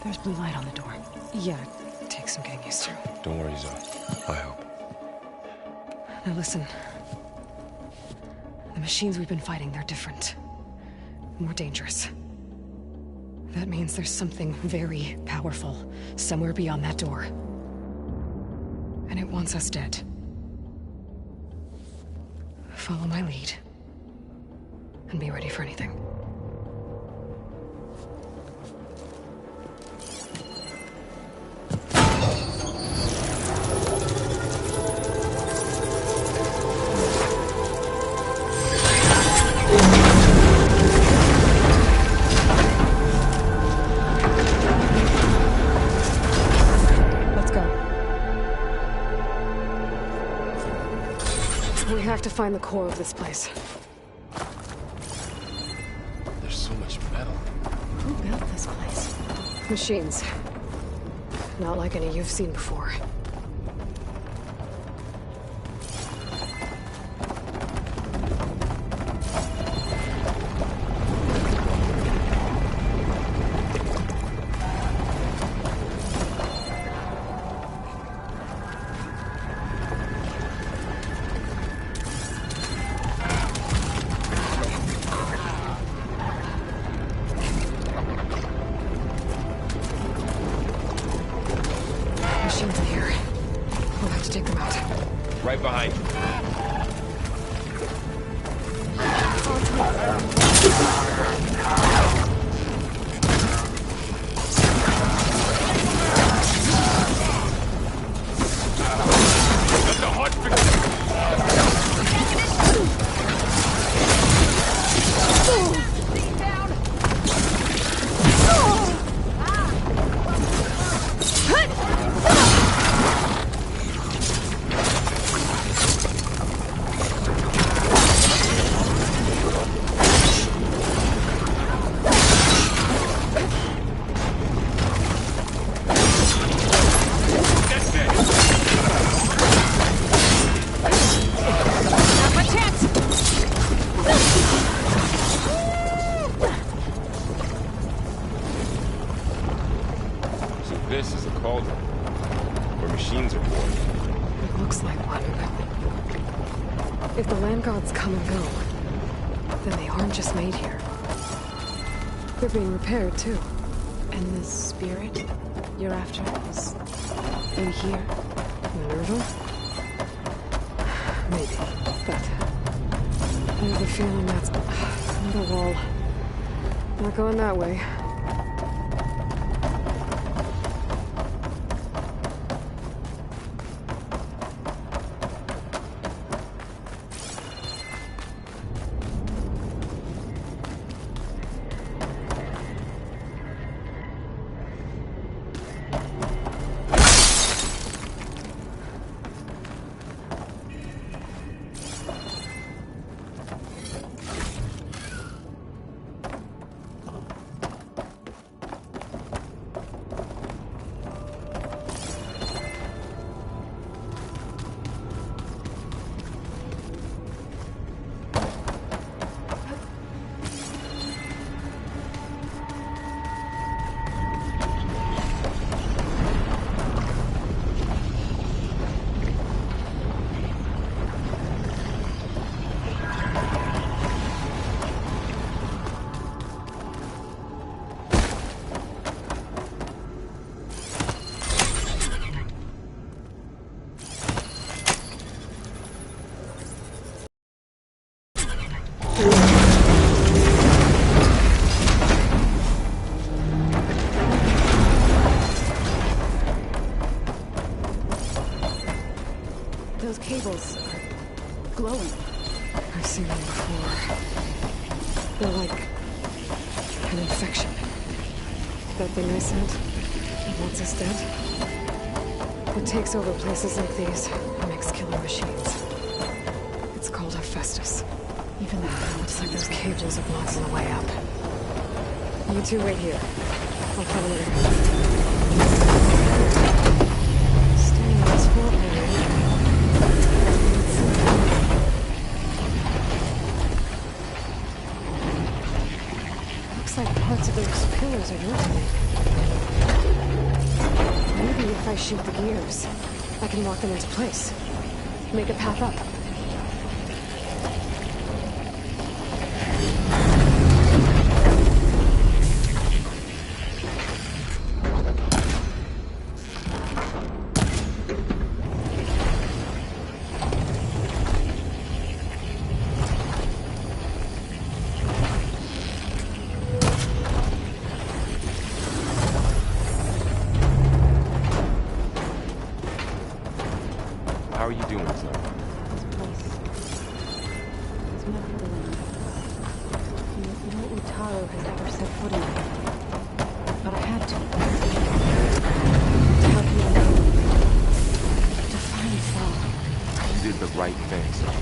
There's blue light on the door. Yeah, it takes some getting used to. Don't worry, Zoe. I help. Now listen. The machines we've been fighting, they're different. More dangerous. That means there's something very powerful somewhere beyond that door. And it wants us dead. Follow my lead. And be ready for anything. We have to find the core of this place. There's so much metal. Who built this place? Machines. Not like any you've seen before. Machines in here. We'll have to take them out. Right behind you. Let the hunt This is a cauldron, where machines are born. It looks like one. If the land gods come and go, then they aren't just made here. They're being repaired, too. And the spirit you're after is in here? Minerva? Maybe, but I have a feeling that's another wall. Not going that way. Those cables are glowing. I've seen them before. They're like an infection. That thing I sent, once it's dead, it takes over places like these and makes killer machines. It's called Hephaestus. Even that looks like those cables are blocking the way up. You two wait here. I'll cover it. Staying on this floor area. Looks like parts of those pillars are rotating. Maybe if I shoot the gears, I can lock them into place. Make a path up. How are you doing, son? This place is meant for the land. No Utaro has ever set foot in it. But I had to. To help you to find Fall. You did the right thing, son.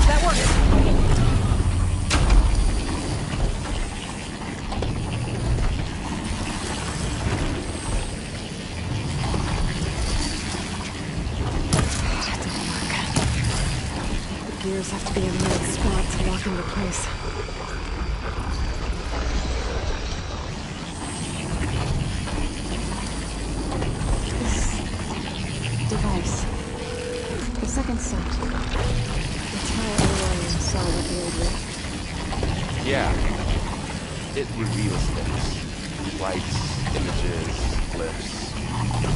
That works. The gears have to be in the right spot to lock into place. This device. The second set. It's how Aloy saw what the old rift. Yeah. It reveals things. Lights, images, glyphs,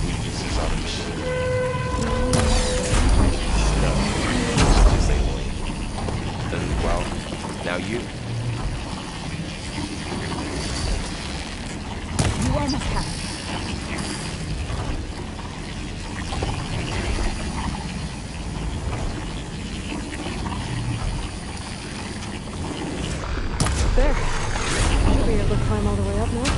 weaknesses on the machine. No. Just Aloy. And, well, now you. You are Macau. There. Should be able to climb all the way up now.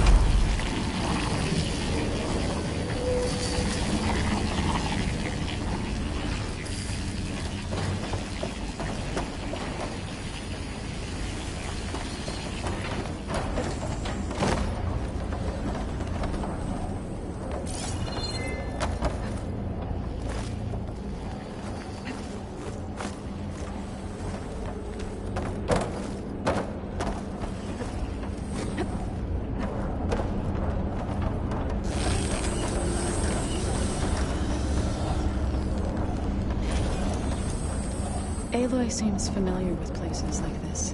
Aloy seems familiar with places like this.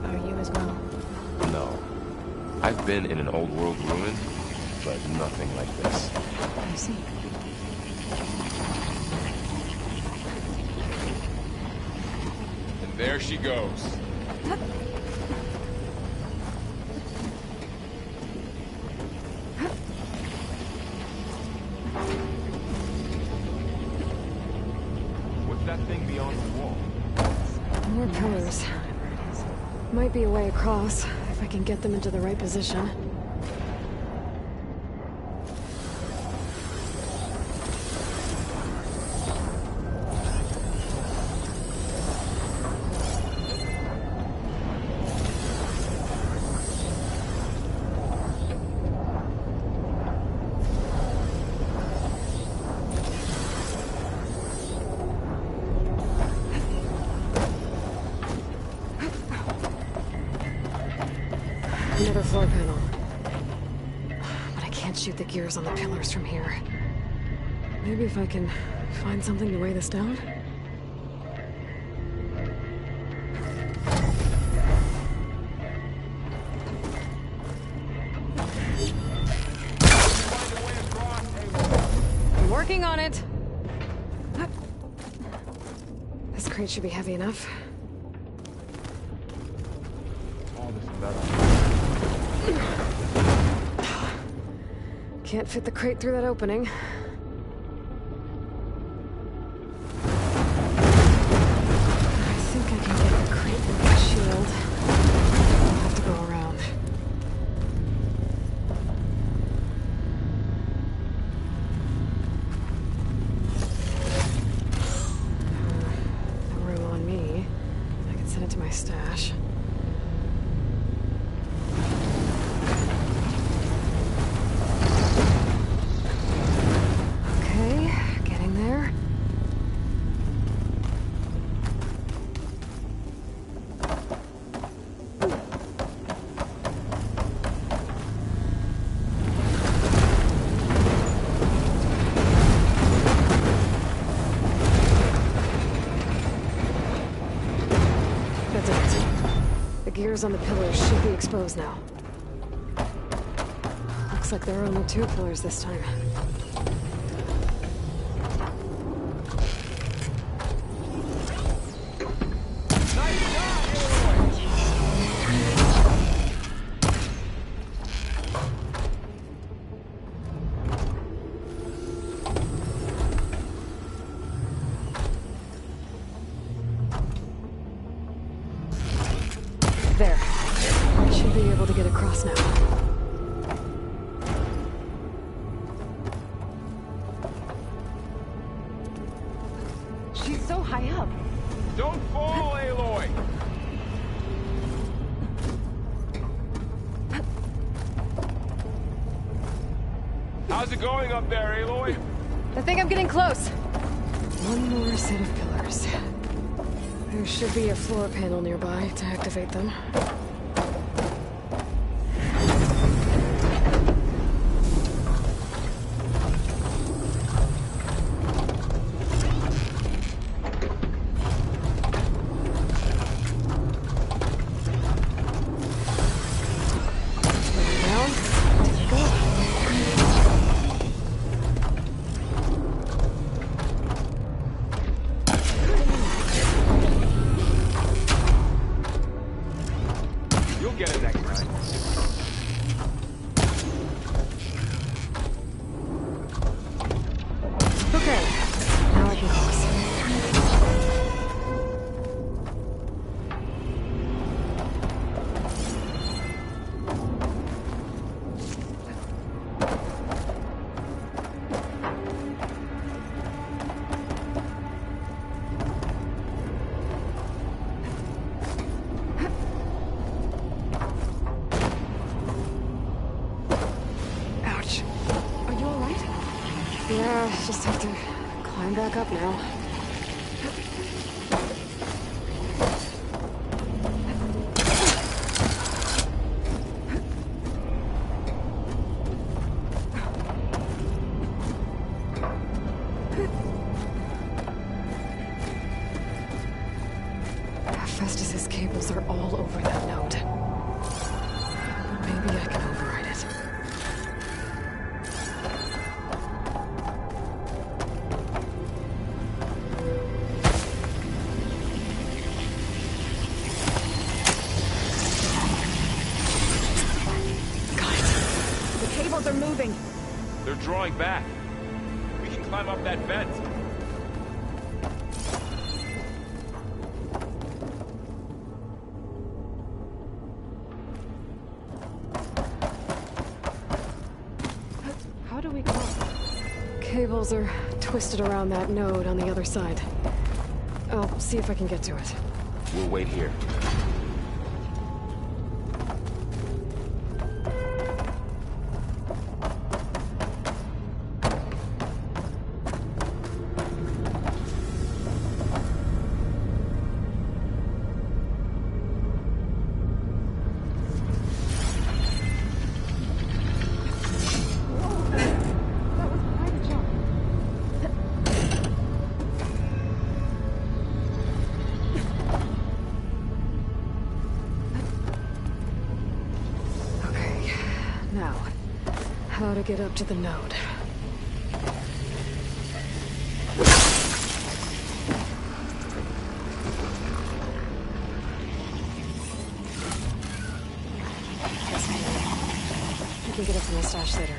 Are you as well? No. I've been in an old world ruin, but nothing like this. I see. And there she goes. What's that thing beyond the wall? More pillars. Might be a way across, if I can get them into the right position. Another floor panel. But I can't shoot the gears on the pillars from here. Maybe if I can find something to weigh this down? I'm working on it! This crate should be heavy enough. Can't fit the crate through that opening. I think I can get the crate with the shield. I'll have to go around. No room on me. I can send it to my stash. Gears on the pillars should be exposed now. Looks like there are only 2 pillars this time. There. Should be able to get across now. She's so high up. Don't fall, Aloy! How's it going up there, Aloy? I think I'm getting close. One more set of pillars. There should be a floor panel nearby to activate them. Just have to climb back up now. Festus's cables are all over that node. Maybe I can override it. They're moving. They're drawing back. We can climb up that vent. How do we cross? Cables are twisted around that node on the other side. I'll see if I can get to it. We'll wait here. How to get up to the node. I can get it from the stash later.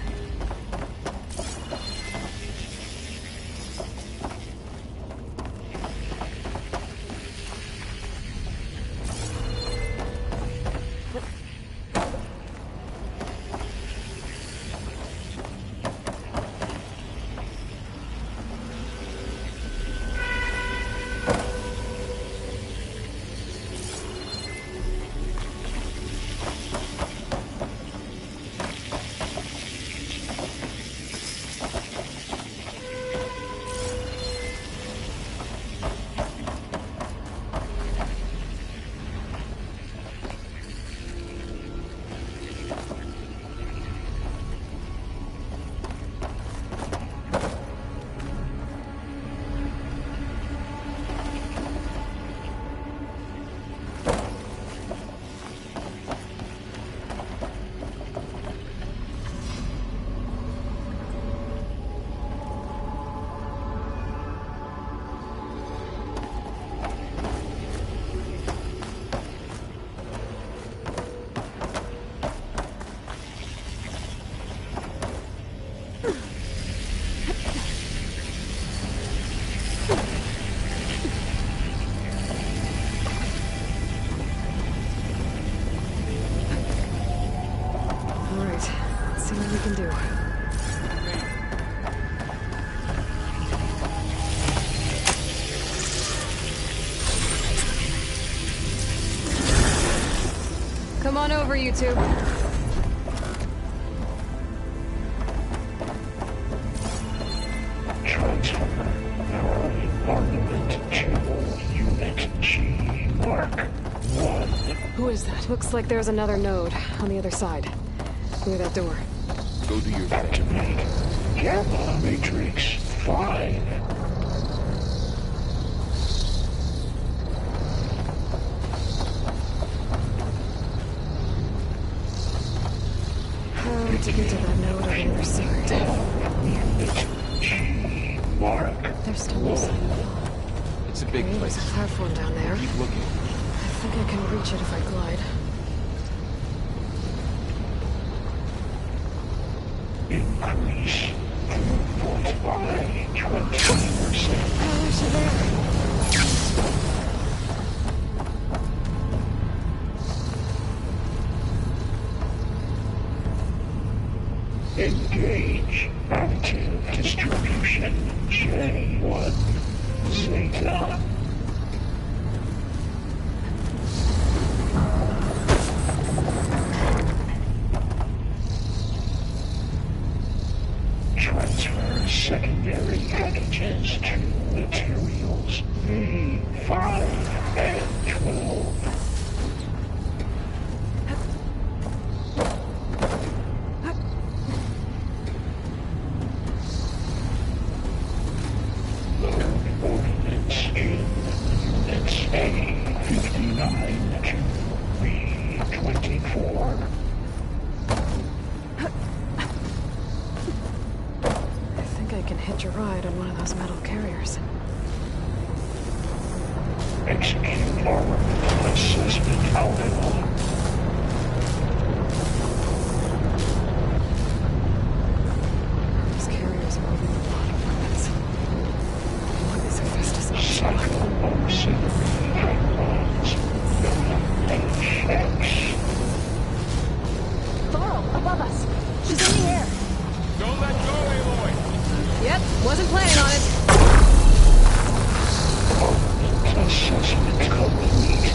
can do. Come on over, you two. Transfer armament to Unit G. Mark 1. Who is that? Looks like there's another node on the other side. Near that door. Go do your thing. Activate Gamma Matrix 5. How to get to that node on the other side? Unit G. Mark. There's still no sign of it. It's a big place. There's a platform down there. Keep looking. I think I can reach it if I glide. Increase throughput by 20%. Oh, there's she there. Engage active distribution J1 Zeta. Transfer secondary packages to materials V5 and 12. Hitch a ride on one of those metal carriers. Execute armament assessment algorithm. These carriers are moving a lot of weapons. What is Hephaestus up to? Cycle auxiliary pipelines. HX. Thorl, above us. She's in the air. Don't let go, Aloy! Yep, wasn't planning on it. Assessment complete.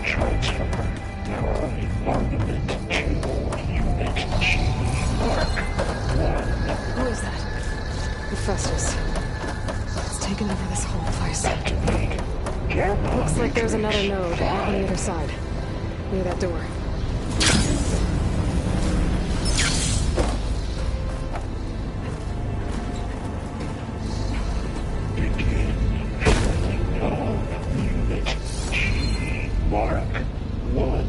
Transfer deploying armament to Unit G. Mark 1. Who is that? Hephaestus. It's taken over this whole place. Activate Gamma. Looks like there's another node on the other side. Near that door. Begin filling of Unit G. Mark 1.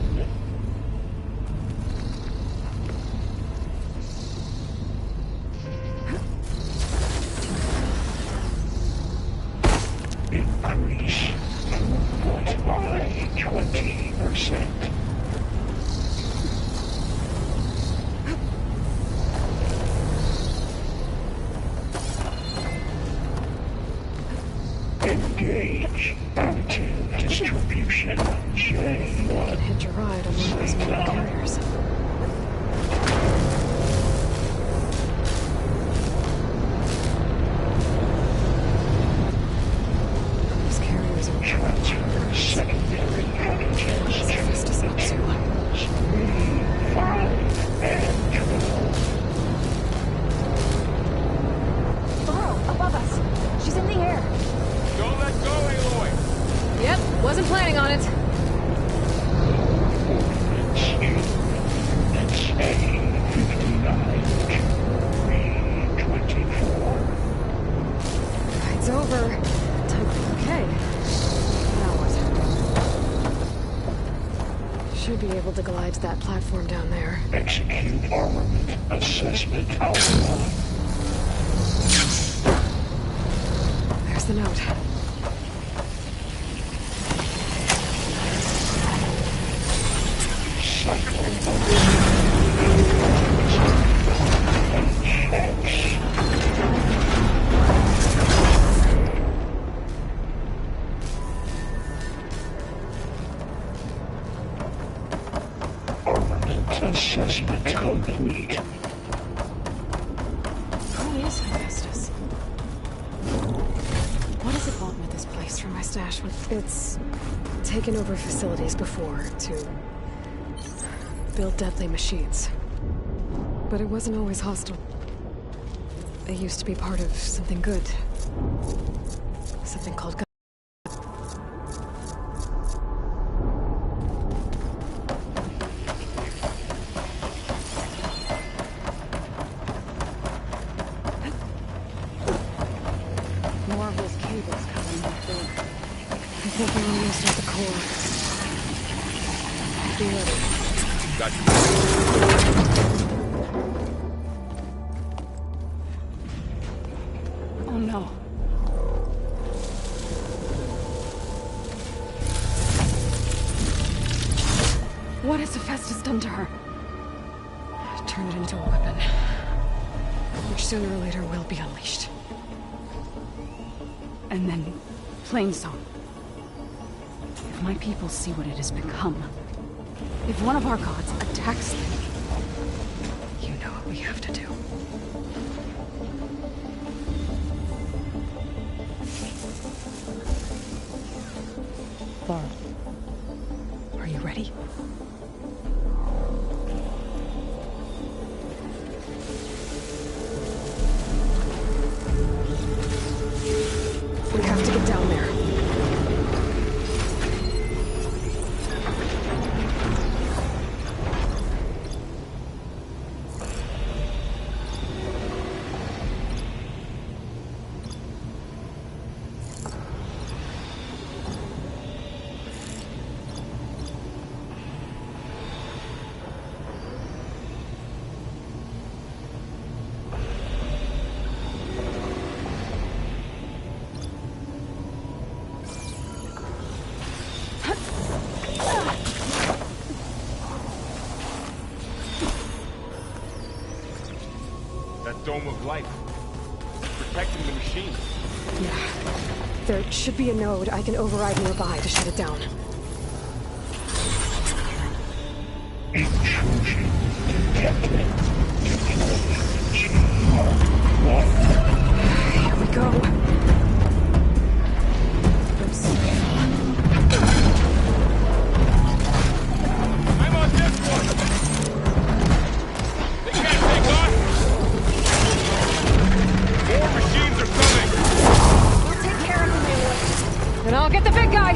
Increase throughput by 20%. Engage active distribution J1. Hitch a ride on one of those metal carriers. These carriers are Transfer secondary packages to Hephaestus up to. V5 and 12. Thorl, above us. She's in the air. Don't let go, Aloy! Yep, wasn't planning on it. Ordnance in Units A59 to B24. Ride's over. Time for okay. Now what? Should be able to glide to that platform down there. Execute armament assessment algorithm. There's the note. Cycle Assessment complete. Who is Hephaestus? What does it want with this place from my stash? It's taken over facilities before to build deadly machines. But it wasn't always hostile. It used to be part of something good. Something called God. More of those cables coming up there. I think we're almost at the core. Be ready. Got you. Oh no. What has Hephaestus done to her? Turn it into a weapon. Which sooner or later will be unleashed. And then, Plainsong. If my people see what it has become, if one of our gods attacks them, you know what we have to do. Varl, are you ready? We have to get down there. That dome of light. Protecting the machine. Yeah. There should be a node I can override nearby to shut it down. Intrusion detected. Here we go. I'm on this one! They can't take on! More machines are coming! We'll take care of them, Aloy. Then I'll get the big guy!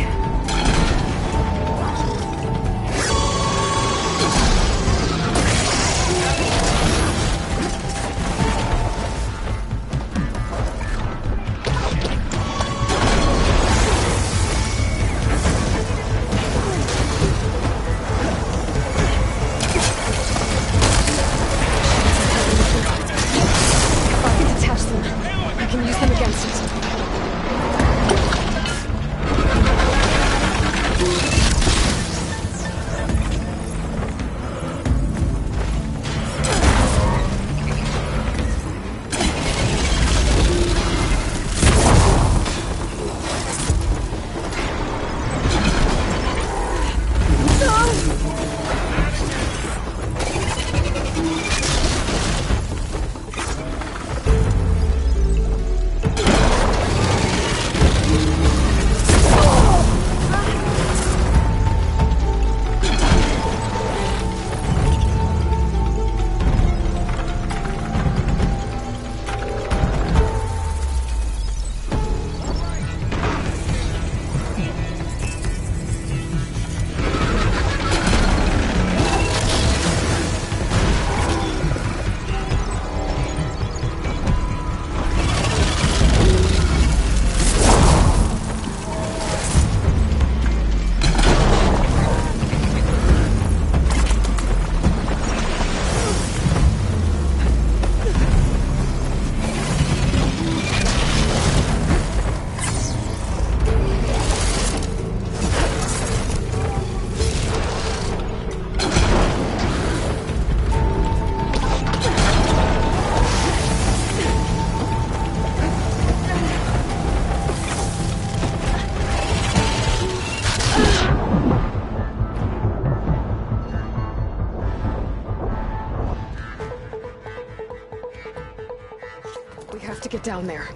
to get down there.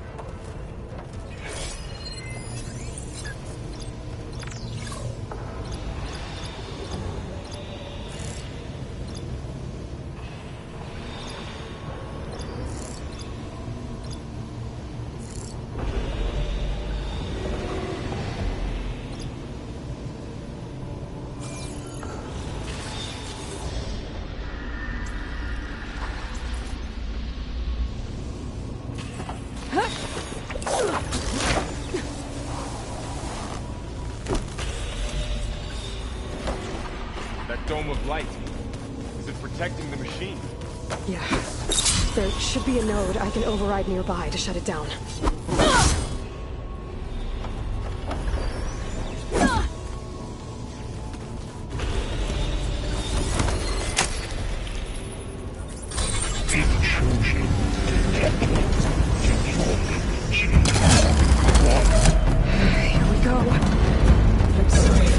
That dome of light. Is it protecting the machine? Yeah. There should be a node I can override nearby to shut it down. Here we go. I'm safe.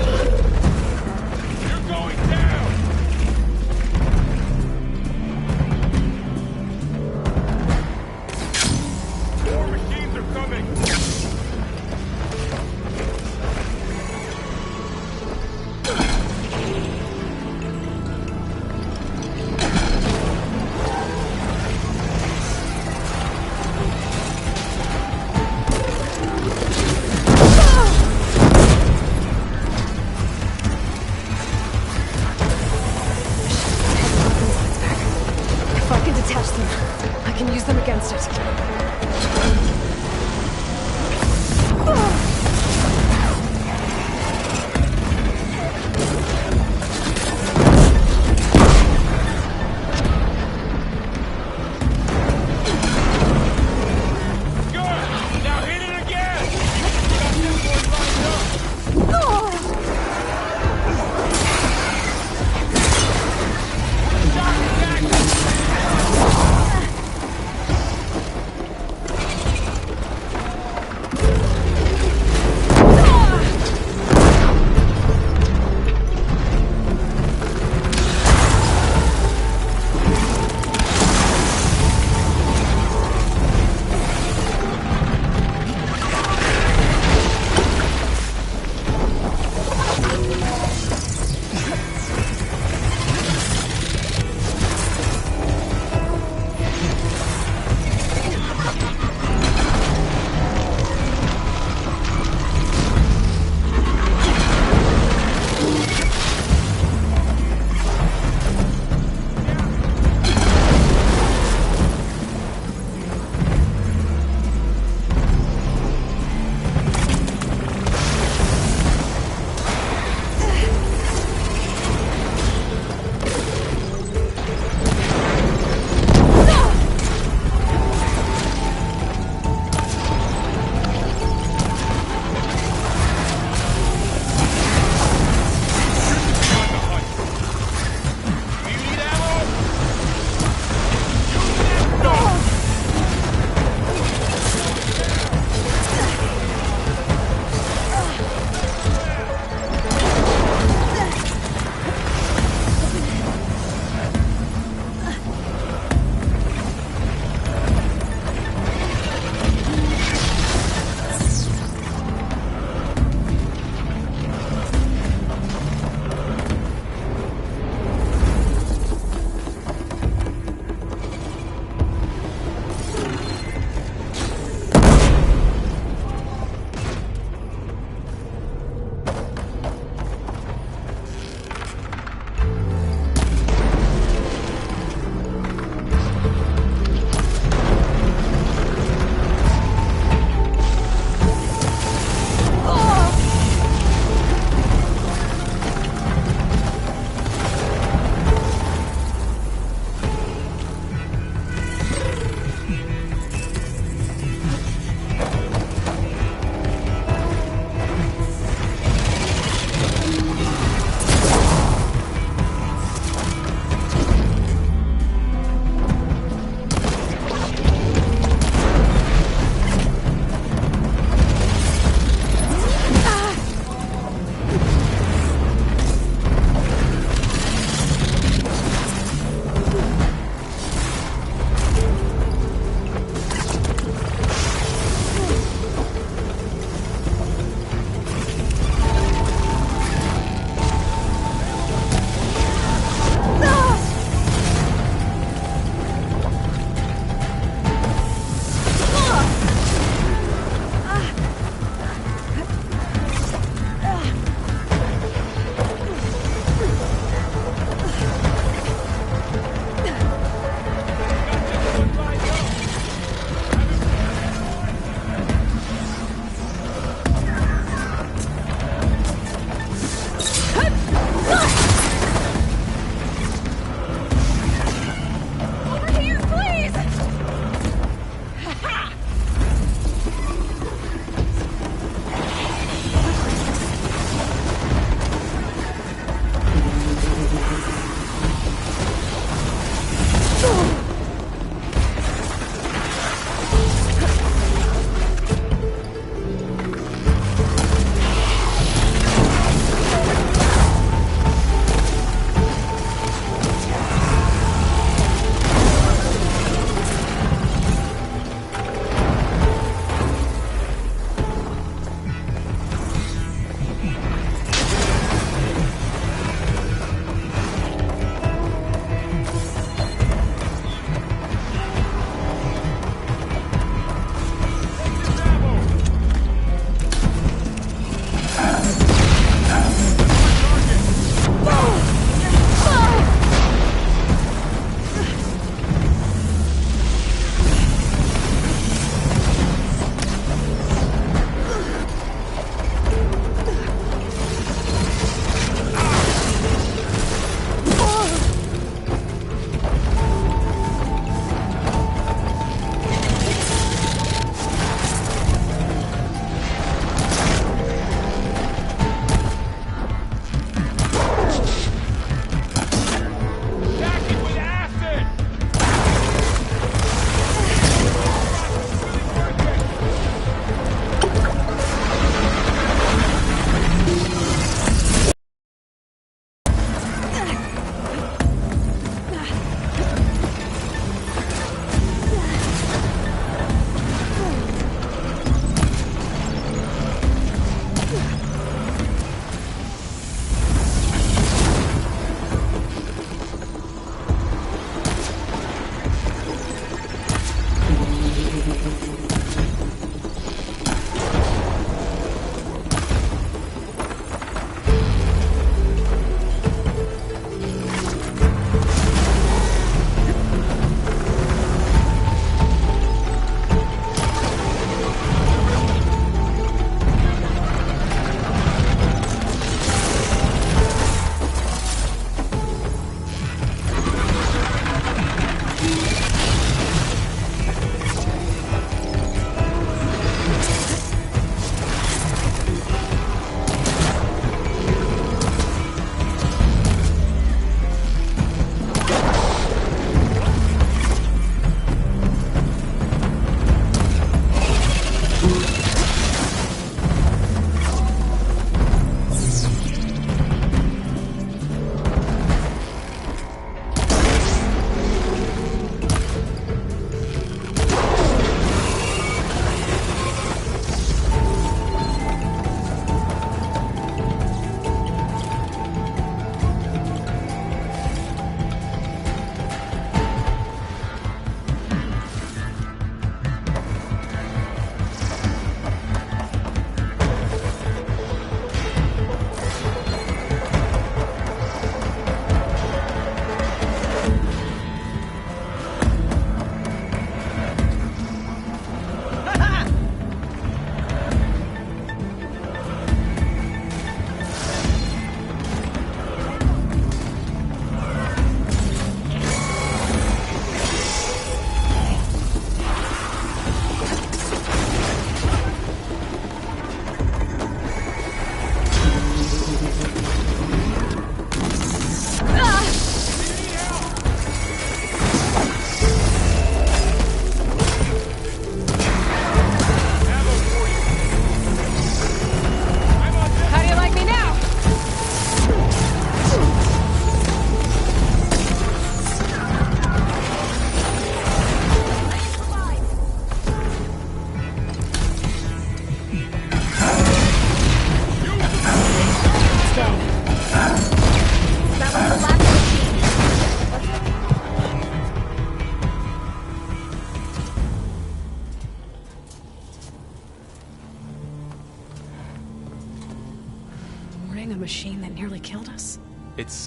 You're going down! More machines are coming! If I can detach them, I can use them against it. Good! Now hit it again! Got them boys lined up!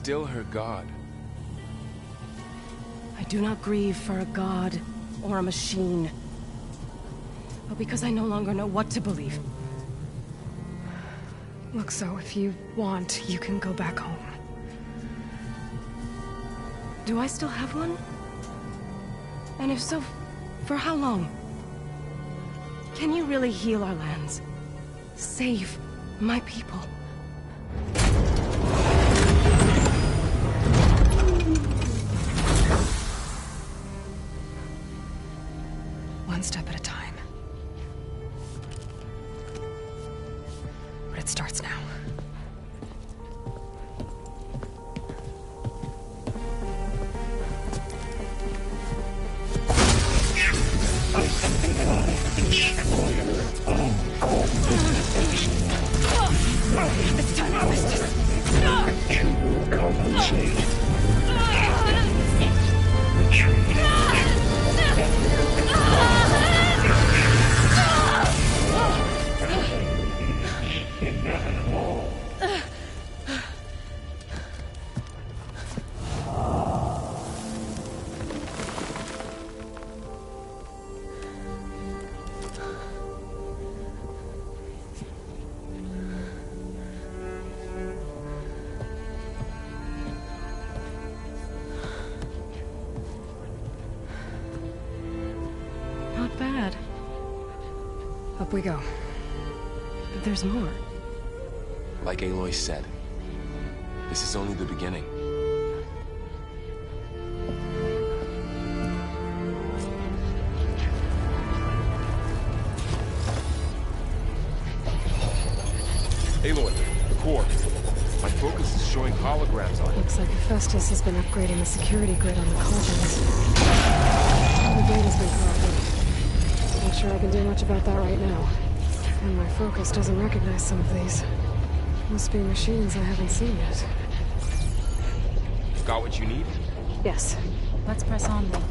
still her god. I do not grieve for a god or a machine, but because I no longer know what to believe. Look, so if you want, you can go back home. Do I still have one? And if so, for how long? Can you really heal our lands? Save my people? One step at a time. But it starts now. It's time to compensate. Not bad. Up we go. But there's more. Like Aloy said, this is only the beginning. Aloy, the core. My focus is showing holograms on it. Looks like Hephaestus has been upgrading the security grid on the cauldrons. The data's been corrupted. Not sure I can do much about that right now. And my focus doesn't recognize some of these. Must be machines I haven't seen yet. Got what you need? Yes. Let's press on then.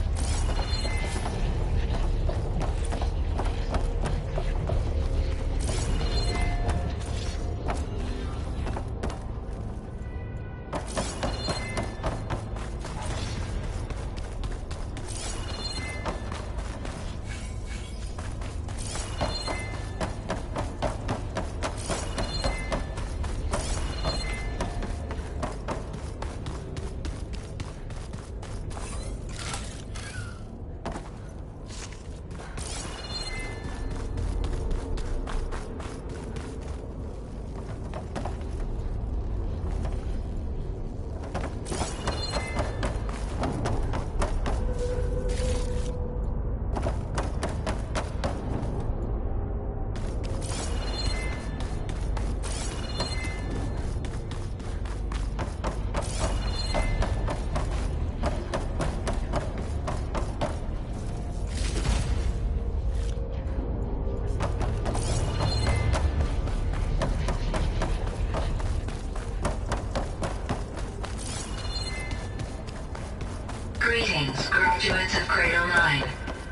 Greetings, graduates of Cradle 9.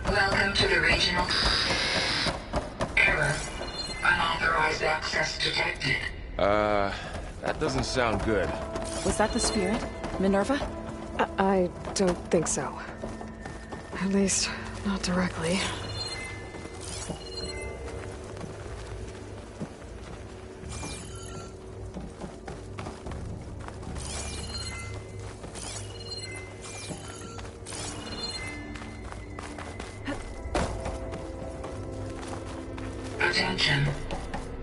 Welcome to the regional... Error. Unauthorized access detected. That doesn't sound good. Was that the spirit? Minerva? I don't think so. At least, not directly. Attention.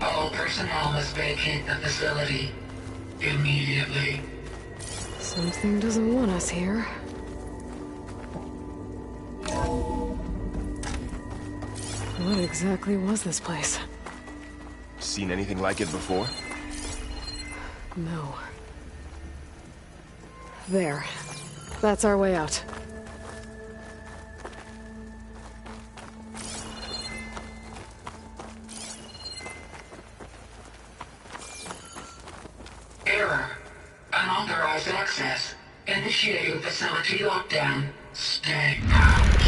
All personnel must vacate the facility immediately. Something doesn't want us here. What exactly was this place? Seen anything like it before? No. There. That's our way out. Error. Unauthorized access. Initiating facility lockdown. Stay out.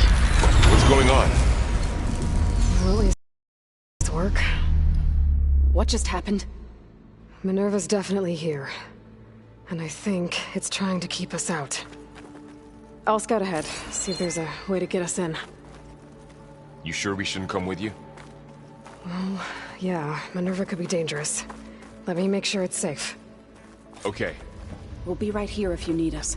What's going on? Well, at least work. What just happened? Minerva's definitely here. And I think it's trying to keep us out. I'll scout ahead, see if there's a way to get us in. You sure we shouldn't come with you? Well, yeah, Minerva could be dangerous. Let me make sure it's safe. Okay. We'll be right here if you need us.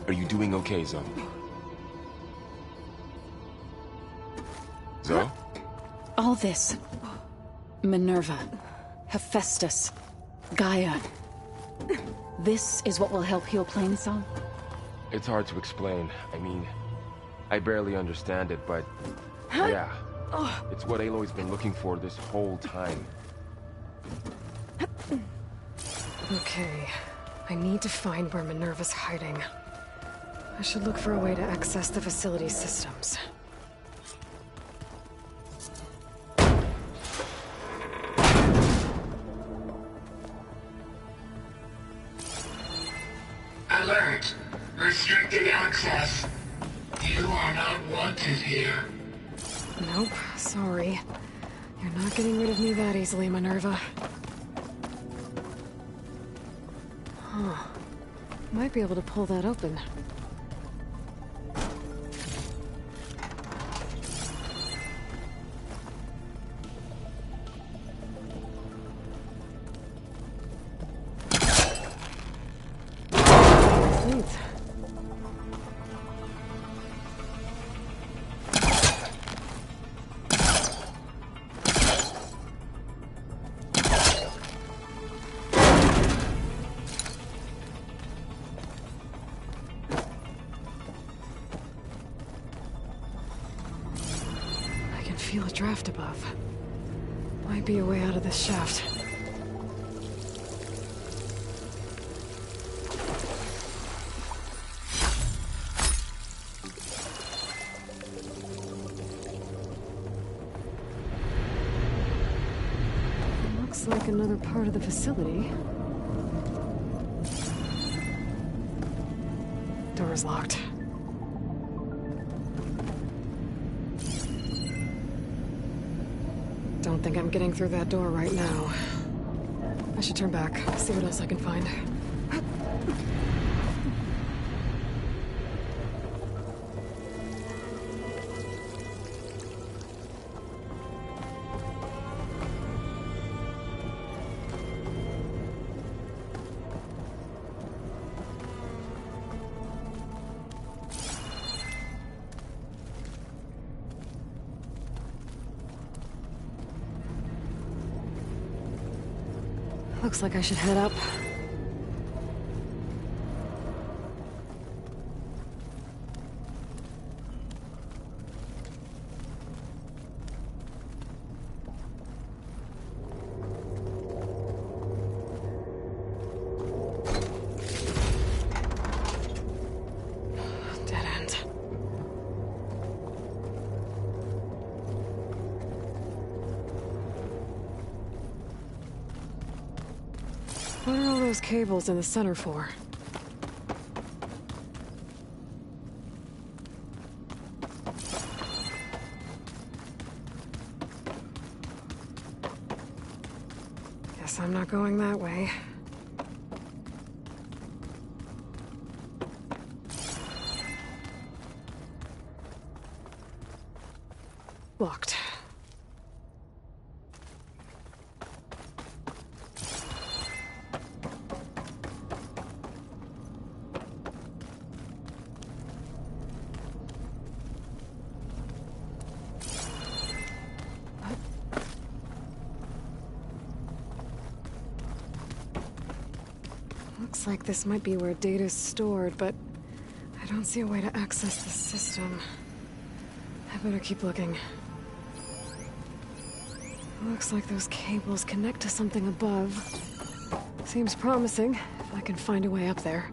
Are you doing okay, Zoe? Zoe? All this. Minerva. Hephaestus. Gaia. This is what will help heal Plainsong? It's hard to explain. I mean, I barely understand it, but... yeah. It's what Aloy's been looking for this whole time. Okay. I need to find where Minerva's hiding. I should look for a way to access the facility systems. Alert! Restricted access. You are not wanted here. Nope, sorry. You're not getting rid of me that easily, Minerva. Huh. Might be able to pull that open. Feel a draft above. Might be a way out of this shaft. Looks like another part of the facility. Door's locked. Don't think I'm getting through that door right now. I should turn back, see what else I can find. Looks like I should head up. Dead end. What are all those cables in the center for? Guess I'm not going that way. Locked. Looks like this might be where data's stored, but I don't see a way to access the system. better keep looking. Looks like those cables connect to something above. Seems promising, if I can find a way up there.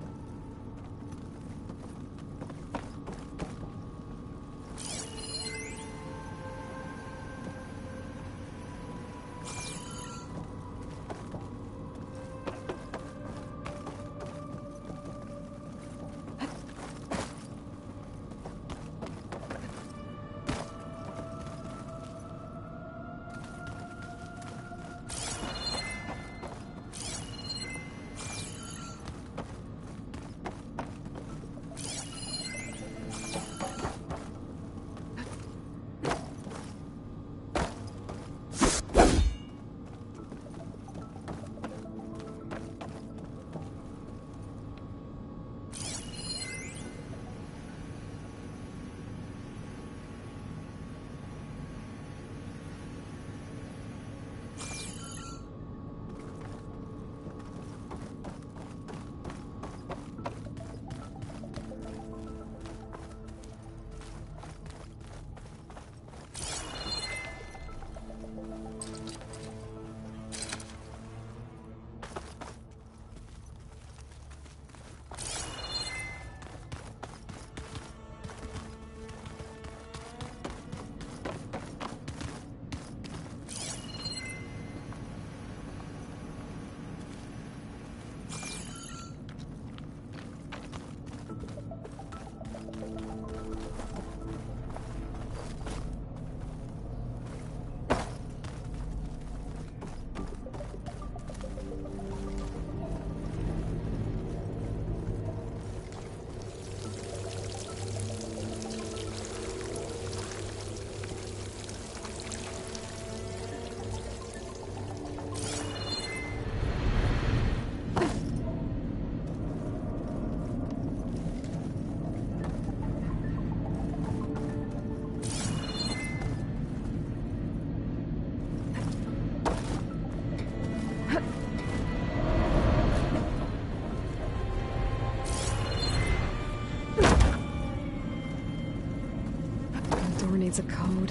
Needs a code.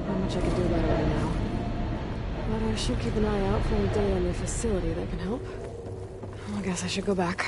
Not much I can do about it right now. But I should keep an eye out for any data on the facility that can help. I guess I should go back.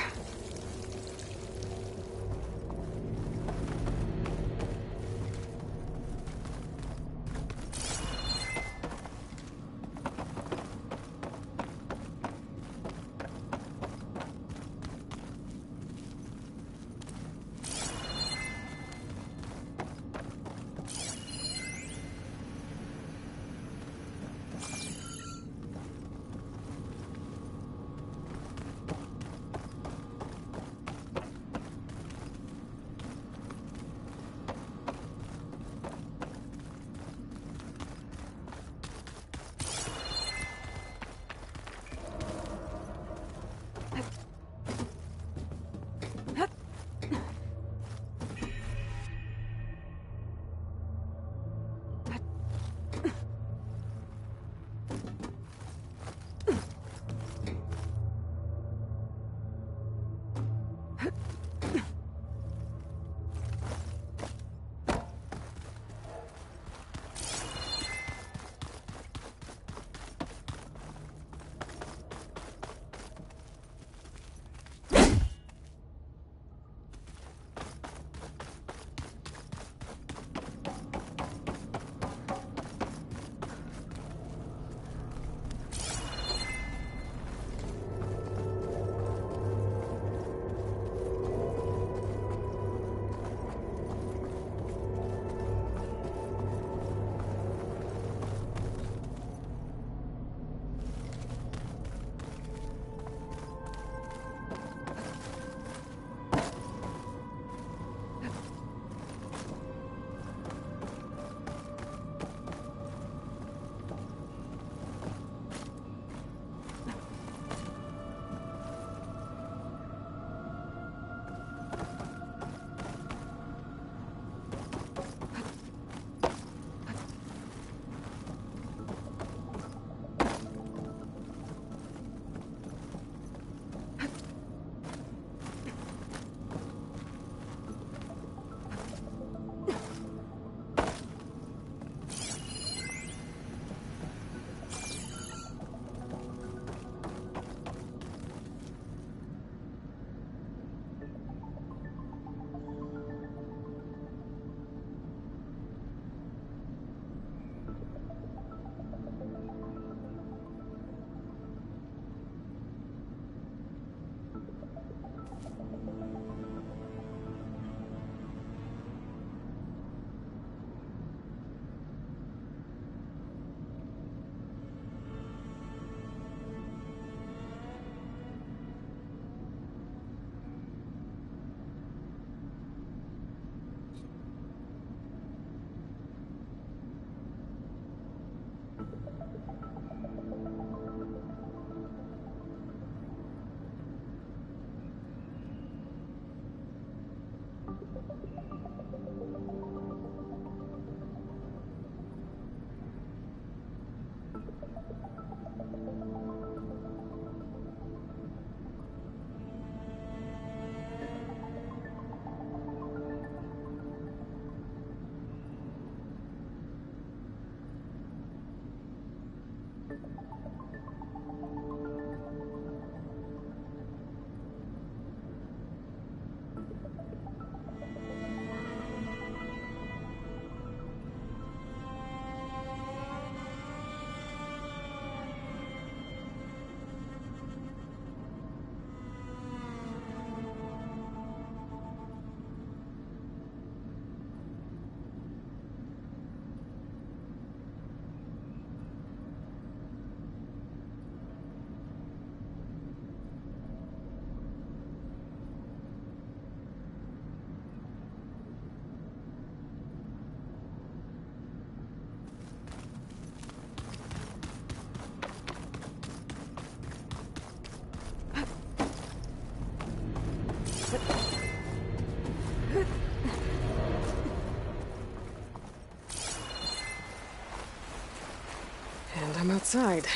And I'm outside.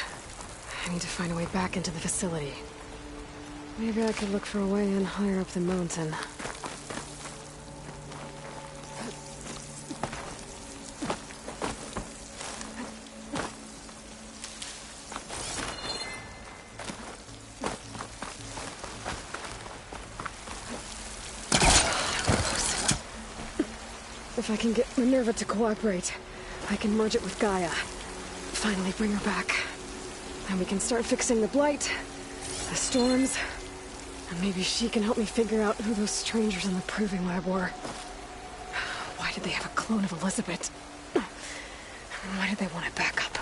I need to find a way back into the facility. Maybe I could look for a way in higher up the mountain. If I can get Minerva to cooperate, I can merge it with Gaia. Finally bring her back. And we can start fixing the Blight, the storms, and maybe she can help me figure out who those strangers in the Proving Lab were. Why did they have a clone of Elizabeth? Why did they want it back up?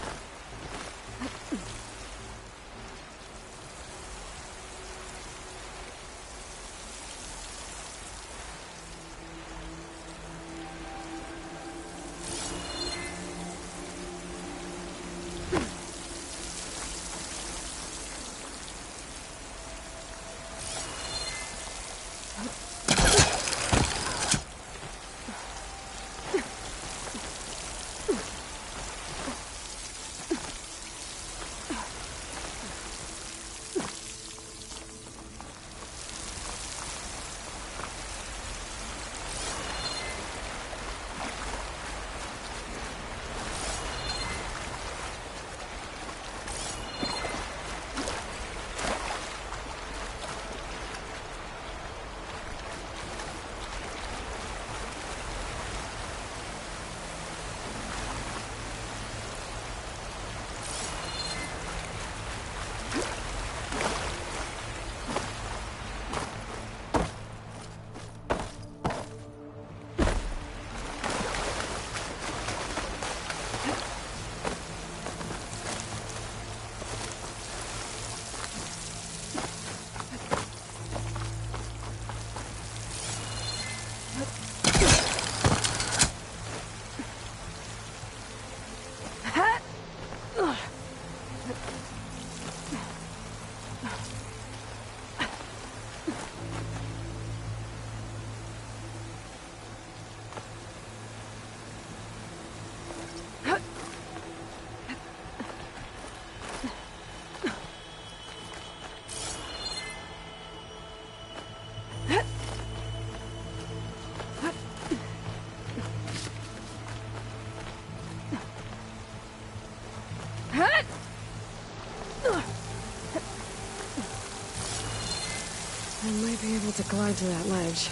I might be able to glide to that ledge.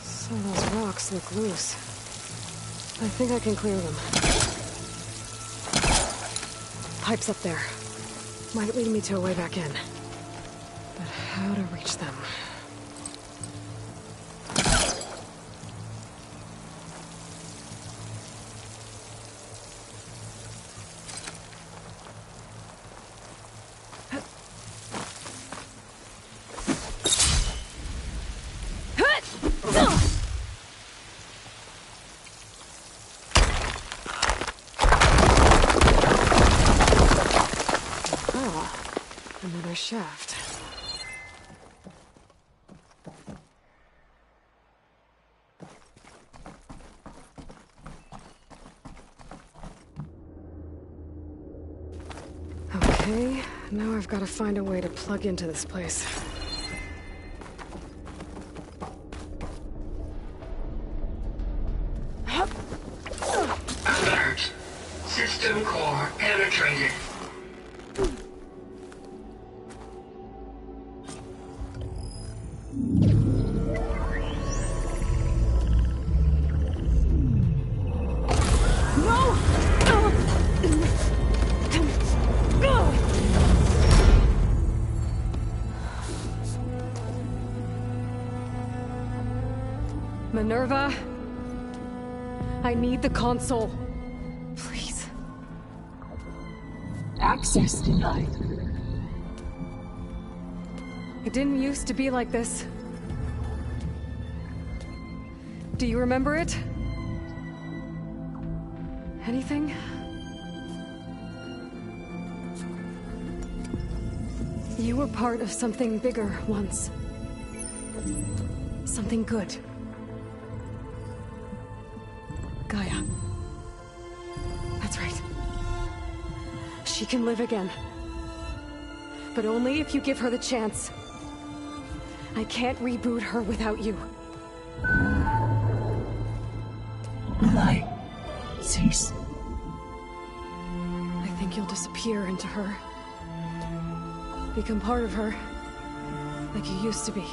Some of those rocks look loose. I think I can clear them. Pipes up there. Might lead me to a way back in. But how to reach them? shaft. Okay, now I've got to find a way to plug into this place. Alert! System core penetrated. Minerva, I need the console. Please. Access denied. It didn't used to be like this. Do you remember it? Anything? You were part of something bigger once. Something good. Gaia. That's right. She can live again. But only if you give her the chance. I can't reboot her without you. Light. Cease. I think you'll disappear into her. Become part of her. Like you used to be.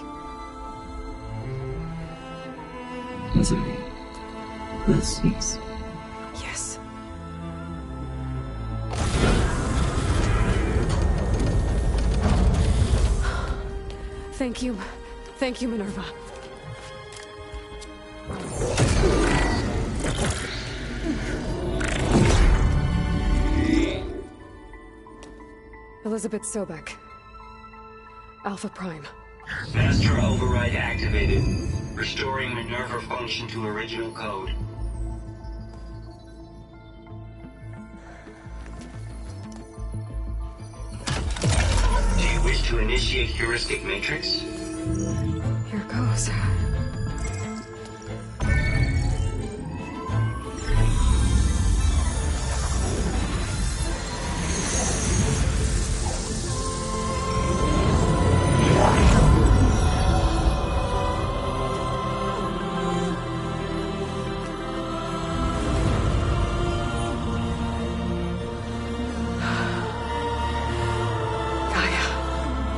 Misery. Will cease. Yes. Thank you. Thank you, Minerva. Elizabeth Sobek. Alpha Prime. Master override activated. Restoring Minerva function to original code. Do you wish to initiate heuristic matrix? Here goes.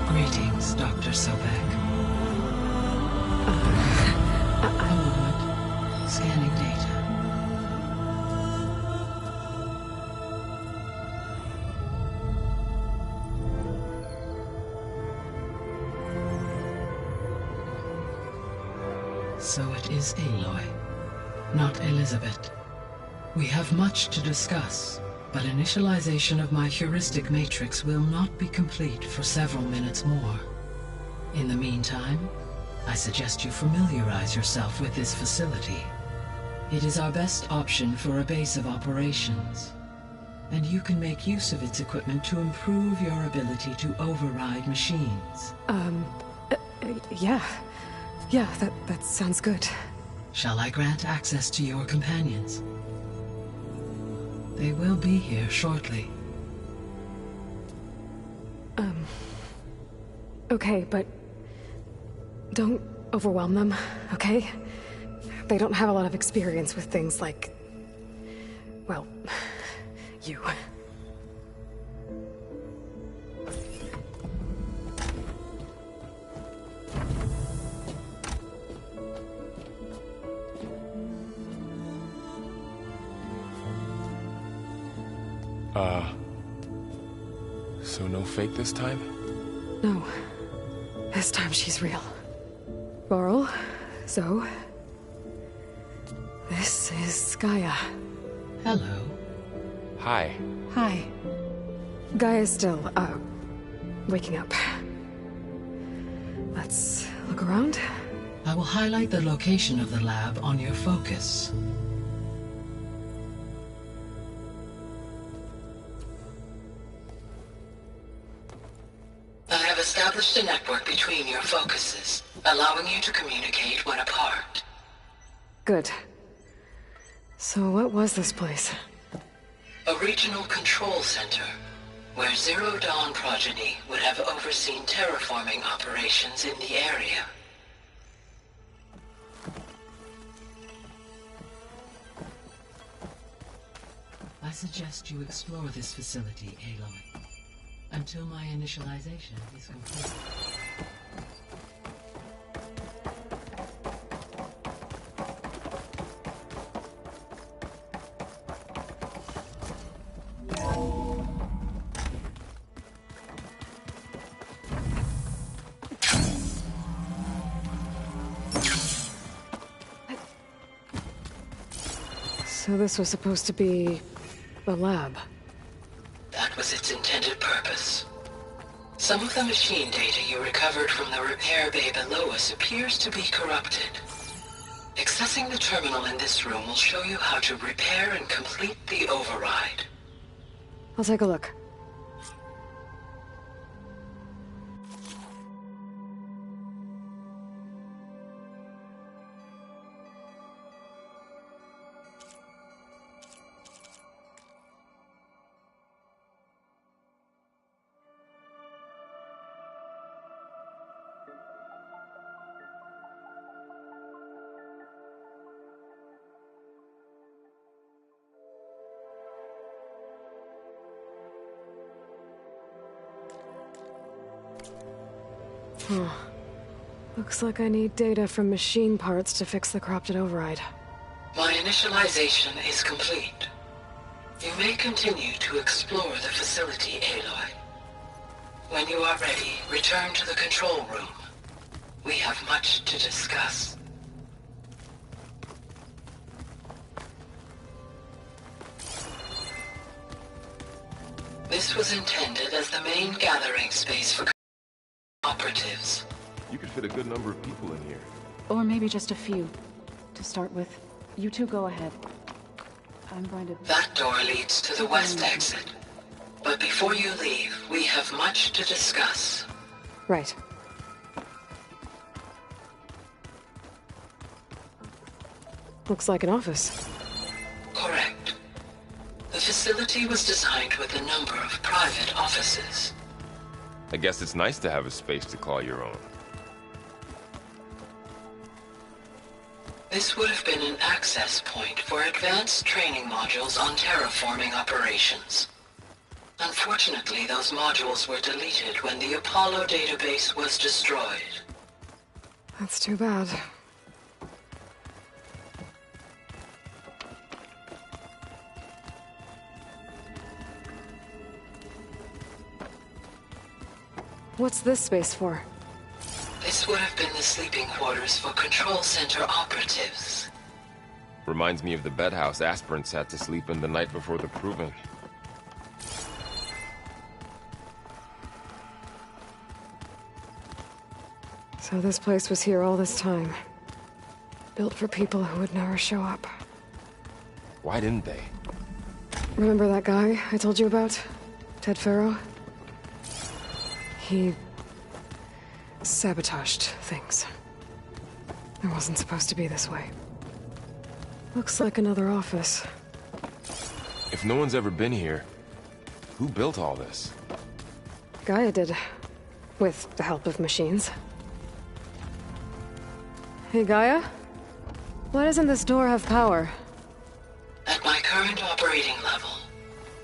Greetings, Dr. Sobek. A moment. Scanning data. So it is Aloy, not Elizabeth. We have much to discuss. But initialization of my heuristic matrix will not be complete for several minutes more. In the meantime, I suggest you familiarize yourself with this facility. It is our best option for a base of operations, and you can make use of its equipment to improve your ability to override machines. Yeah. Yeah, that sounds good. Shall I grant access to your companions? They will be here shortly. Okay, but don't overwhelm them, okay? They don't have a lot of experience with things like, well, you. So no fake this time? No. This time she's real. Varl, Zoe. This is Gaia. Hello. Hi. Hi. Gaia's still, waking up. Let's look around. I will highlight the location of the lab on your focus. established a network between your focuses, allowing you to communicate when apart. Good. So what was this place? A regional control center, where Zero Dawn progeny would have overseen terraforming operations in the area. I suggest you explore this facility, Aloy, until my initialization is complete. So this was supposed to be a lab. That was its intended purpose. Some of the machine data you recovered from the repair bay below us appears to be corrupted. Accessing the terminal in this room will show you how to repair and complete the override. I'll take a look. Looks like I need data from machine parts to fix the corrupted override. My initialization is complete. You may continue to explore the facility, Aloy. When you are ready, return to the control room. We have much to discuss. This was intended as the main gathering space for operatives. You could fit a good number of people in here. Or maybe just a few. To start with, you two go ahead. I'm going to... That door leads to the west exit. But before you leave, we have much to discuss. Right. Looks like an office. Correct. The facility was designed with a number of private offices. I guess it's nice to have a space to call your own. This would have been an access point for advanced training modules on terraforming operations. Unfortunately, those modules were deleted when the Apollo database was destroyed. That's too bad. What's this space for? This would have been the sleeping quarters for Control Center operatives. Reminds me of the bedhouse aspirants had to sleep in the night before the proving. So this place was here all this time. Built for people who would never show up. Why didn't they? Remember that guy I told you about? Ted Faro? He sabotaged things. It wasn't supposed to be this way. Looks like another office. If no one's ever been here, who built all this? Gaia did. With the help of machines. Hey, Gaia? Why doesn't this door have power? At my current operating level,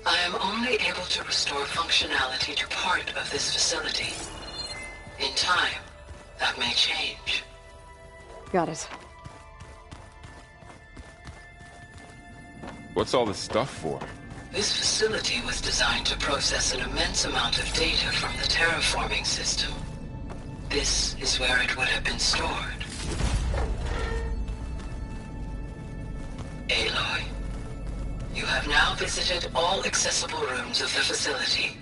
I am only able to restore functionality to part of this facility. In time, that may change. Got it. What's all this stuff for? This facility was designed to process an immense amount of data from the terraforming system. This is where it would have been stored. Aloy, you have now visited all accessible rooms of the facility.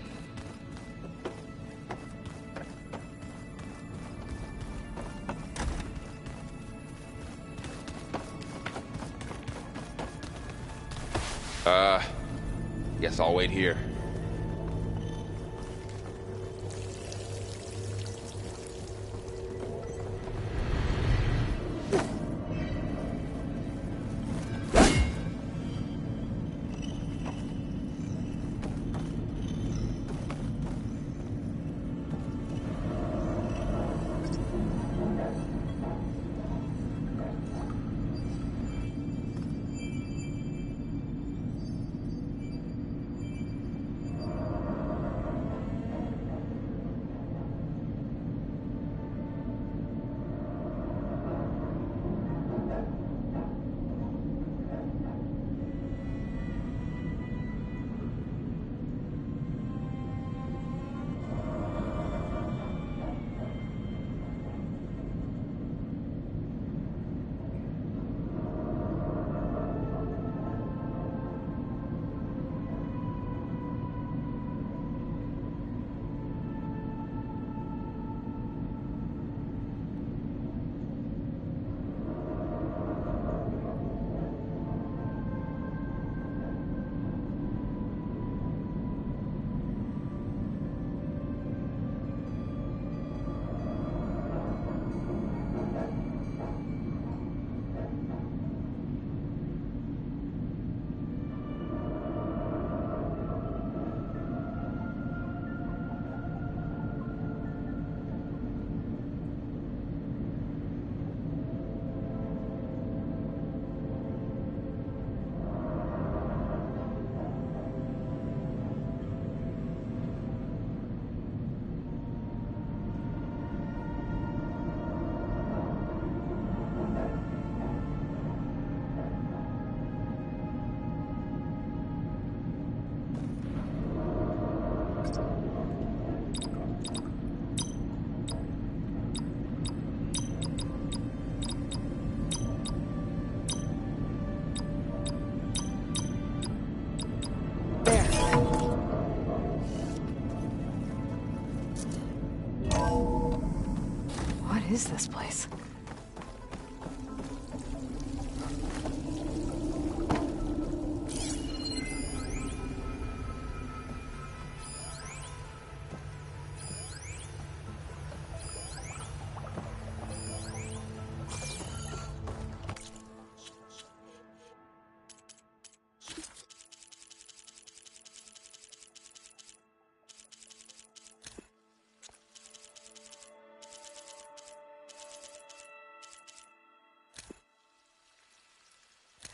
Guess I'll wait here.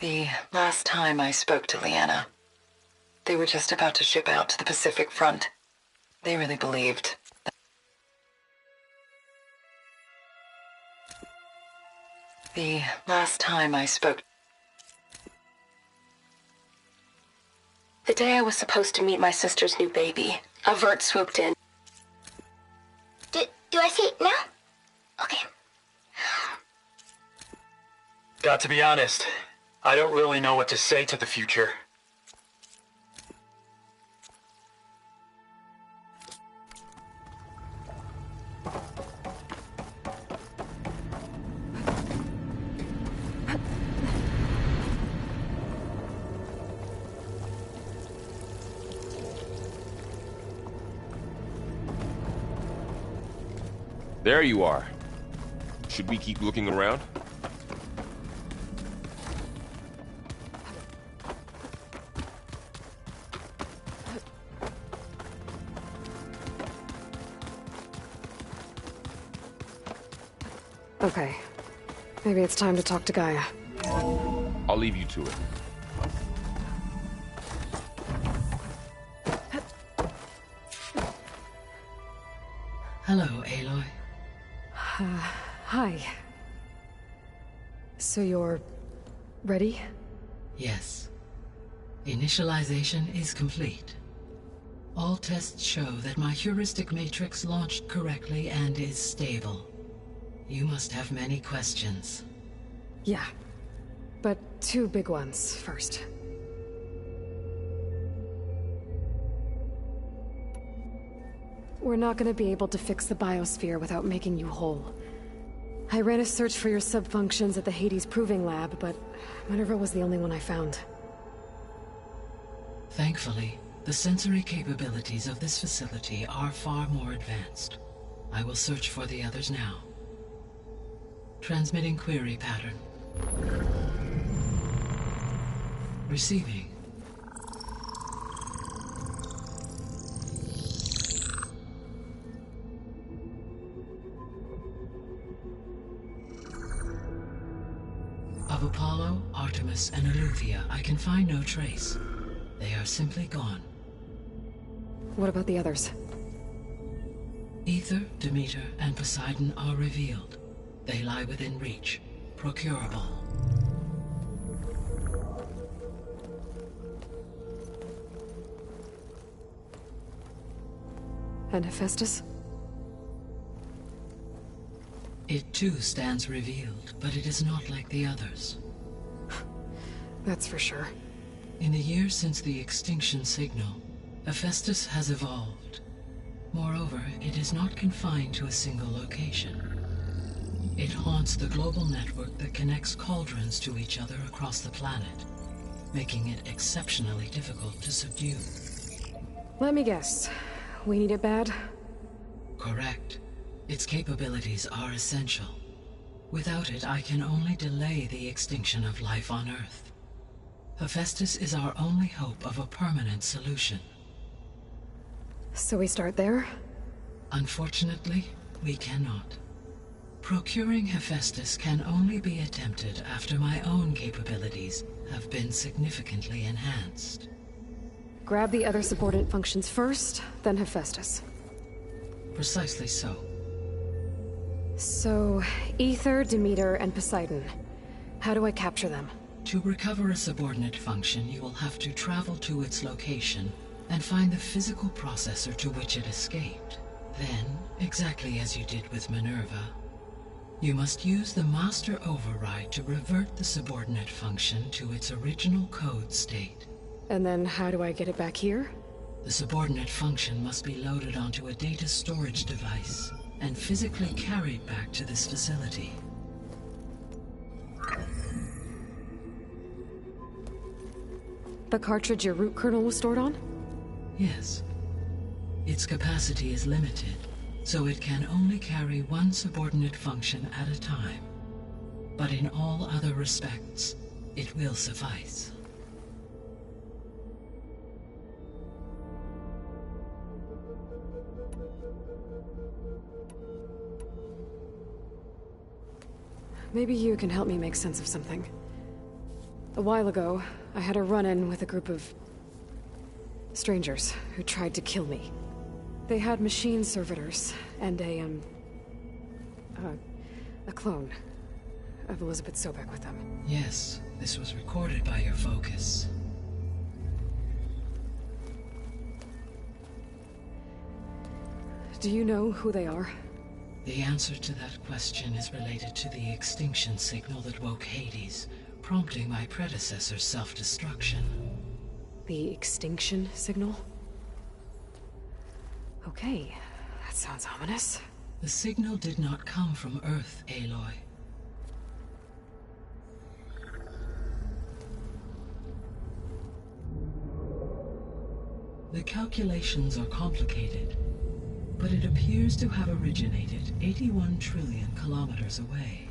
The last time I spoke to Leanna, they were just about to ship out to the Pacific Front. They really believed that... The last time I spoke... The day I was supposed to meet my sister's new baby, a vert swooped in. Do I see it now? Okay. Got to be honest, I don't really know what to say to the future. There you are. Should we keep looking around? Okay. Maybe it's time to talk to Gaia. I'll leave you to it. Hello, Aloy. Hi. So you're... ready? Yes. Initialization is complete. All tests show that my heuristic matrix launched correctly and is stable. You must have many questions. Yeah. But two big ones first. We're not gonna be able to fix the biosphere without making you whole. I ran a search for your subfunctions at the Hades Proving Lab, but Minerva was the only one I found. Thankfully, the sensory capabilities of this facility are far more advanced. I will search for the others now. Transmitting query pattern. Receiving. Of Apollo, Artemis, and Eleuthia, I can find no trace. They are simply gone. What about the others? Aether, Demeter, and Poseidon are revealed. They lie within reach, procurable. And Hephaestus? It too stands revealed, but it is not like the others. That's for sure. In the years since the extinction signal, Hephaestus has evolved. Moreover, it is not confined to a single location. It haunts the global network that connects cauldrons to each other across the planet, making it exceptionally difficult to subdue. Let me guess. We need it bad? Correct. Its capabilities are essential. Without it, I can only delay the extinction of life on Earth. Hephaestus is our only hope of a permanent solution. So we start there? Unfortunately, we cannot. Procuring Hephaestus can only be attempted after my own capabilities have been significantly enhanced. Grab the other subordinate functions first, then Hephaestus. Precisely so. So, Aether, Demeter, and Poseidon. How do I capture them? To recover a subordinate function, you will have to travel to its location and find the physical processor to which it escaped. Then, exactly as you did with Minerva, you must use the master override to revert the subordinate function to its original code state. And then how do I get it back here? The subordinate function must be loaded onto a data storage device and physically carried back to this facility. The cartridge your root kernel was stored on? Yes. Its capacity is limited, so it can only carry one subordinate function at a time. But in all other respects, it will suffice. Maybe you can help me make sense of something. A while ago, I had a run-in with a group of strangers who tried to kill me. They had machine servitors and a clone of Elizabeth Sobek with them. Yes, this was recorded by your focus. Do you know who they are? The answer to that question is related to the extinction signal that woke Hades, prompting my predecessor's self-destruction. The extinction signal? Okay, that sounds ominous. The signal did not come from Earth, Aloy. The calculations are complicated, but it appears to have originated 81 trillion kilometers away.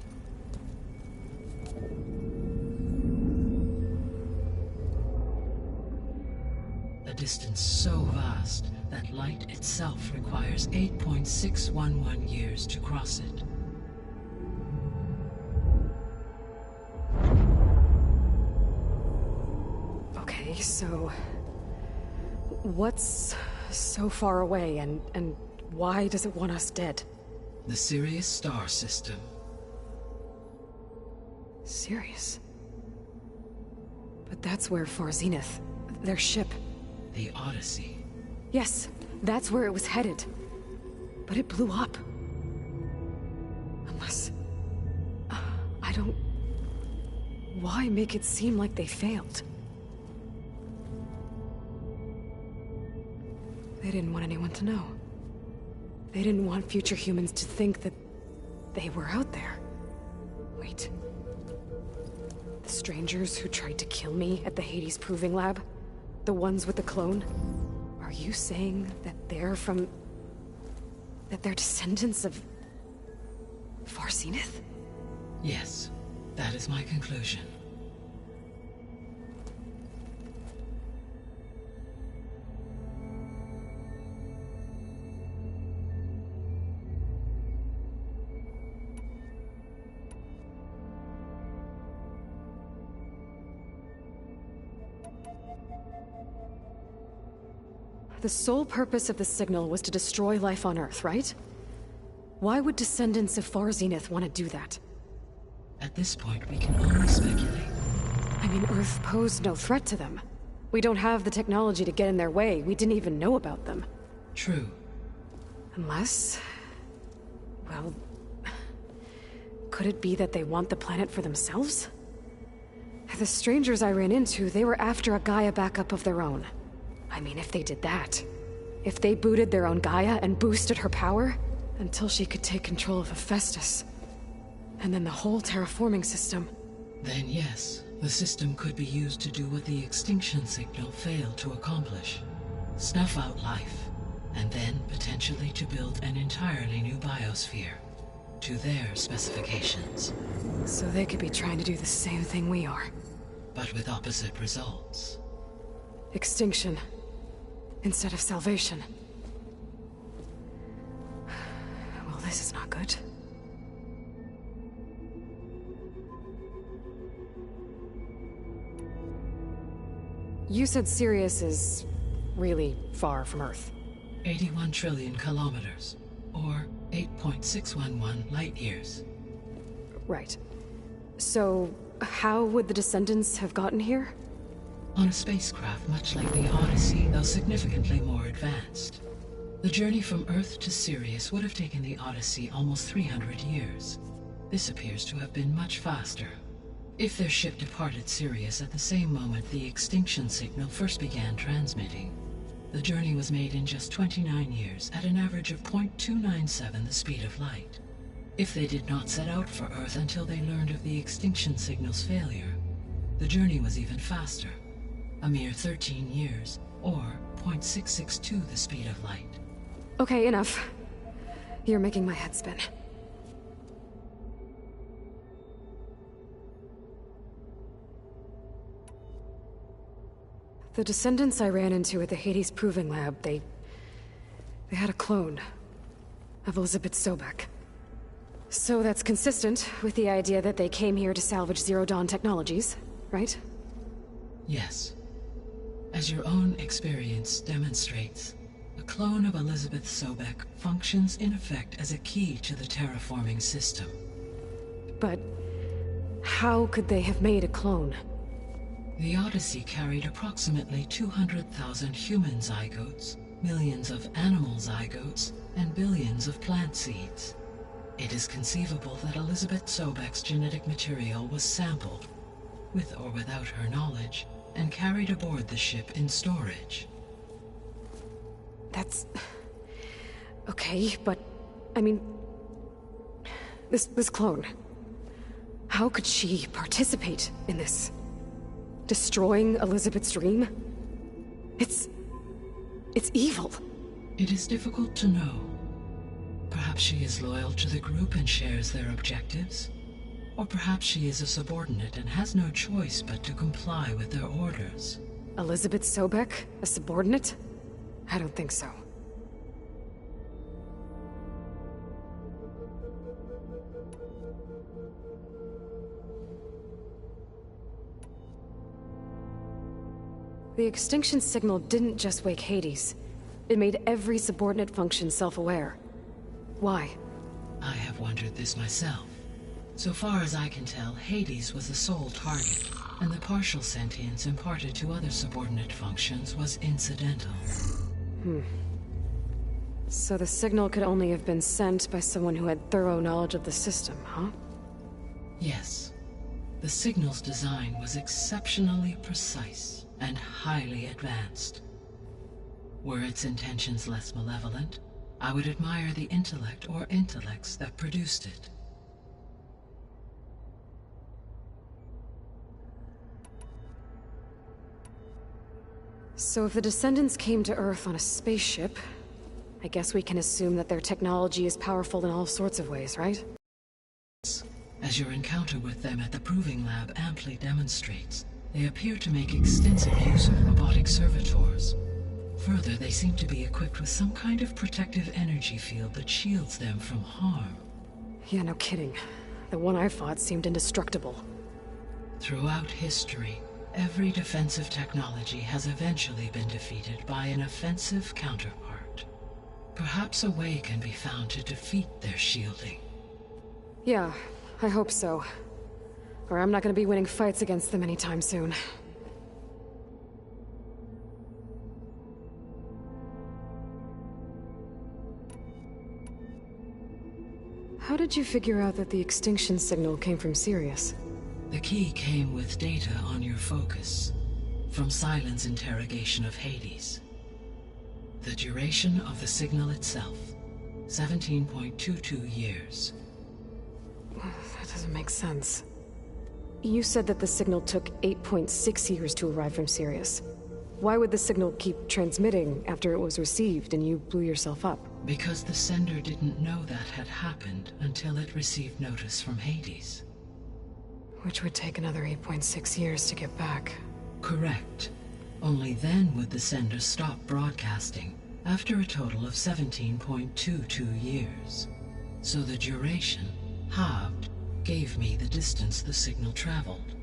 A distance so vast that light itself requires 8.611 years to cross it. Okay, so what's so far away and why does it want us dead? The Sirius star system. Sirius? But that's where Far Zenith, their ship. The Odyssey. Yes, that's where it was headed. But it blew up. Unless... I don't... Why make it seem like they failed? They didn't want anyone to know. They didn't want future humans to think that they were out there. Wait. The strangers who tried to kill me at the Hades Proving Lab? The ones with the clone? Are you saying that they're from... that they're descendants of... Far Zenith? Yes, that is my conclusion. The sole purpose of the signal was to destroy life on Earth, right? Why would descendants of Far Zenith want to do that? At this point, we can only speculate. I mean, Earth posed no threat to them. We don't have the technology to get in their way. We didn't even know about them. True. Unless... well... could it be that they want the planet for themselves? The strangers I ran into, they were after a Gaia backup of their own. I mean, if they did that... if they booted their own Gaia and boosted her power... until she could take control of Hephaestus. And then the whole terraforming system. Then yes, the system could be used to do what the extinction signal failed to accomplish. Snuff out life, and then potentially to build an entirely new biosphere. To their specifications. So they could be trying to do the same thing we are. But with opposite results. Extinction. Instead of salvation. Well, this is not good. You said Sirius is really far from Earth. 81 trillion kilometers, or 8.611 light years. Right. So, how would the descendants have gotten here? On a spacecraft much like the Odyssey, though significantly more advanced. The journey from Earth to Sirius would have taken the Odyssey almost 300 years. This appears to have been much faster. If their ship departed Sirius at the same moment the extinction signal first began transmitting, the journey was made in just 29 years at an average of 0.297 the speed of light. If they did not set out for Earth until they learned of the extinction signal's failure, the journey was even faster. A mere 13 years, or 0.662 the speed of light. Okay, enough. You're making my head spin. The descendants I ran into at the Hades Proving Lab, they had a clone of Elizabeth Sobek. So that's consistent with the idea that they came here to salvage Zero Dawn technologies, right? Yes. As your own experience demonstrates, a clone of Elizabeth Sobek functions in effect as a key to the terraforming system. But how could they have made a clone? The Odyssey carried approximately 200,000 human zygotes, millions of animal zygotes, and billions of plant seeds. It is conceivable that Elizabeth Sobek's genetic material was sampled, with or without her knowledge, and carried aboard the ship in storage. That's... okay, but... I mean... This clone... How could she participate in this? Destroying Elizabeth's dream? It's evil. It is difficult to know. Perhaps she is loyal to the group and shares their objectives. Or perhaps she is a subordinate and has no choice but to comply with their orders. Elizabeth Sobek? A subordinate? I don't think so. The extinction signal didn't just wake Hades. It made every subordinate function self-aware. Why? I have wondered this myself. So far as I can tell, Hades was the sole target, and the partial sentience imparted to other subordinate functions was incidental. So the signal could only have been sent by someone who had thorough knowledge of the system, huh? Yes. The signal's design was exceptionally precise and highly advanced. Were its intentions less malevolent, I would admire the intellect or intellects that produced it. So if the Descendants came to Earth on a spaceship, I guess we can assume that their technology is powerful in all sorts of ways, right? As your encounter with them at the Proving Lab amply demonstrates, they appear to make extensive use of robotic servitors. Further, they seem to be equipped with some kind of protective energy field that shields them from harm. Yeah, no kidding. The one I fought seemed indestructible. Throughout history, every defensive technology has eventually been defeated by an offensive counterpart. Perhaps a way can be found to defeat their shielding. Yeah, I hope so. Or I'm not gonna be winning fights against them anytime soon. How did you figure out that the extinction signal came from Sirius? The key came with data on your focus, from Sylens' interrogation of Hades. The duration of the signal itself, 17.22 years. That doesn't make sense. You said that the signal took 8.6 years to arrive from Sirius. Why would the signal keep transmitting after it was received and you blew yourself up? Because the sender didn't know that had happened until it received notice from Hades. Which would take another 8.6 years to get back. Correct. Only then would the sender stop broadcasting, after a total of 17.22 years. So the duration, halved, gave me the distance the signal traveled.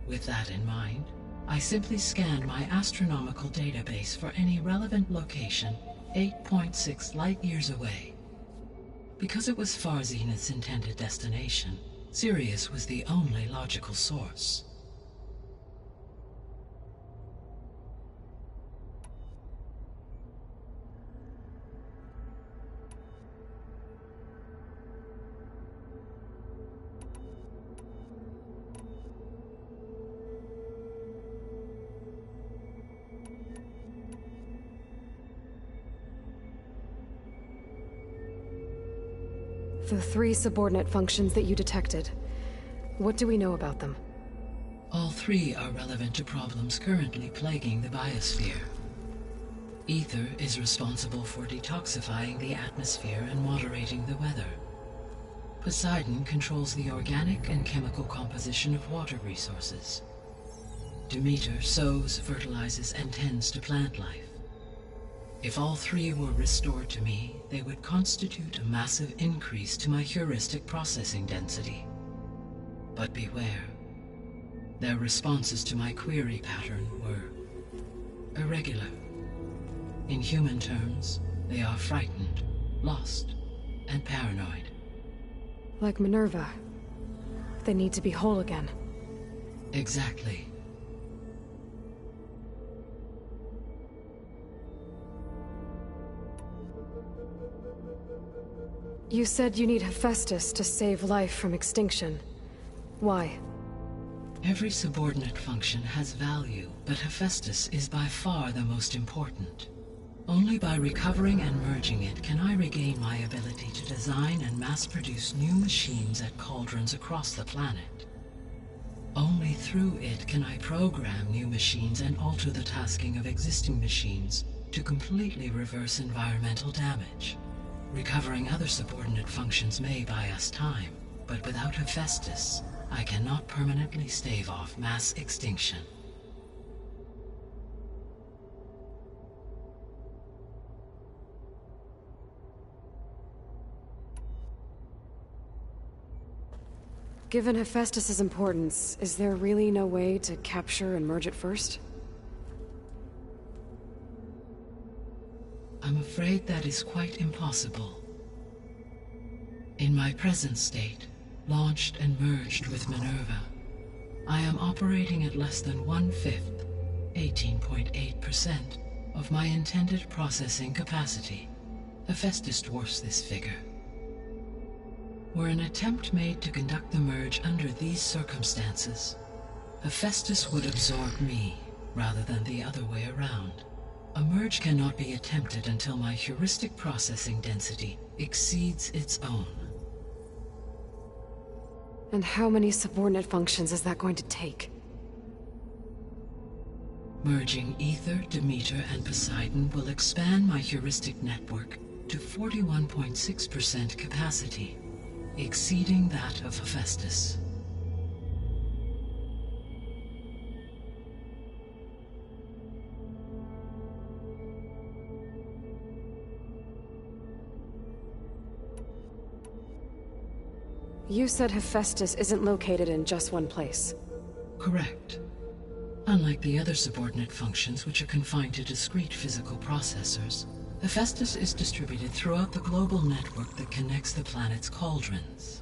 With that in mind, I simply scanned my astronomical database for any relevant location 8.6 light-years away. Because it was Far Zenith's intended destination, Sirius was the only logical source. The 3 subordinate functions that you detected, what do we know about them? All 3 are relevant to problems currently plaguing the biosphere. Ether is responsible for detoxifying the atmosphere and moderating the weather. Poseidon controls the organic and chemical composition of water resources. Demeter sows, fertilizes, and tends to plant life. If all 3 were restored to me, they would constitute a massive increase to my heuristic processing density. But beware. Their responses to my query pattern were irregular. In human terms, they are frightened, lost, and paranoid. Like Minerva. They need to be whole again. Exactly. You said you need Hephaestus to save life from extinction. Why? Every subordinate function has value, but Hephaestus is by far the most important. Only by recovering and merging it can I regain my ability to design and mass-produce new machines at cauldrons across the planet. Only through it can I program new machines and alter the tasking of existing machines to completely reverse environmental damage. Recovering other subordinate functions may buy us time, but without Hephaestus, I cannot permanently stave off mass extinction. Given Hephaestus's importance, is there really no way to capture and merge it first? I'm afraid that is quite impossible. In my present state, launched and merged with Minerva, I am operating at less than 1/5, 18.8%, of my intended processing capacity. Hephaestus dwarfs this figure. Were an attempt made to conduct the merge under these circumstances, Hephaestus would absorb me, rather than the other way around. A merge cannot be attempted until my heuristic processing density exceeds its own. And how many subordinate functions is that going to take? Merging Ether, Demeter, and Poseidon will expand my heuristic network to 41.6% capacity, exceeding that of Hephaestus. You said Hephaestus isn't located in just one place. Correct. Unlike the other subordinate functions, which are confined to discrete physical processors, Hephaestus is distributed throughout the global network that connects the planet's cauldrons.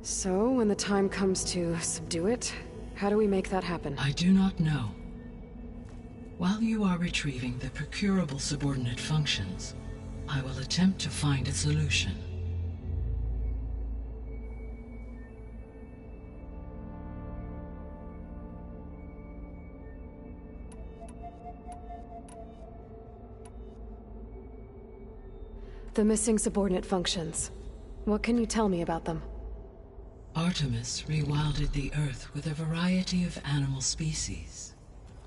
So, when the time comes to subdue it, how do we make that happen? I do not know. While you are retrieving the procurable subordinate functions, I will attempt to find a solution. The missing subordinate functions. What can you tell me about them? Artemis rewilded the Earth with a variety of animal species.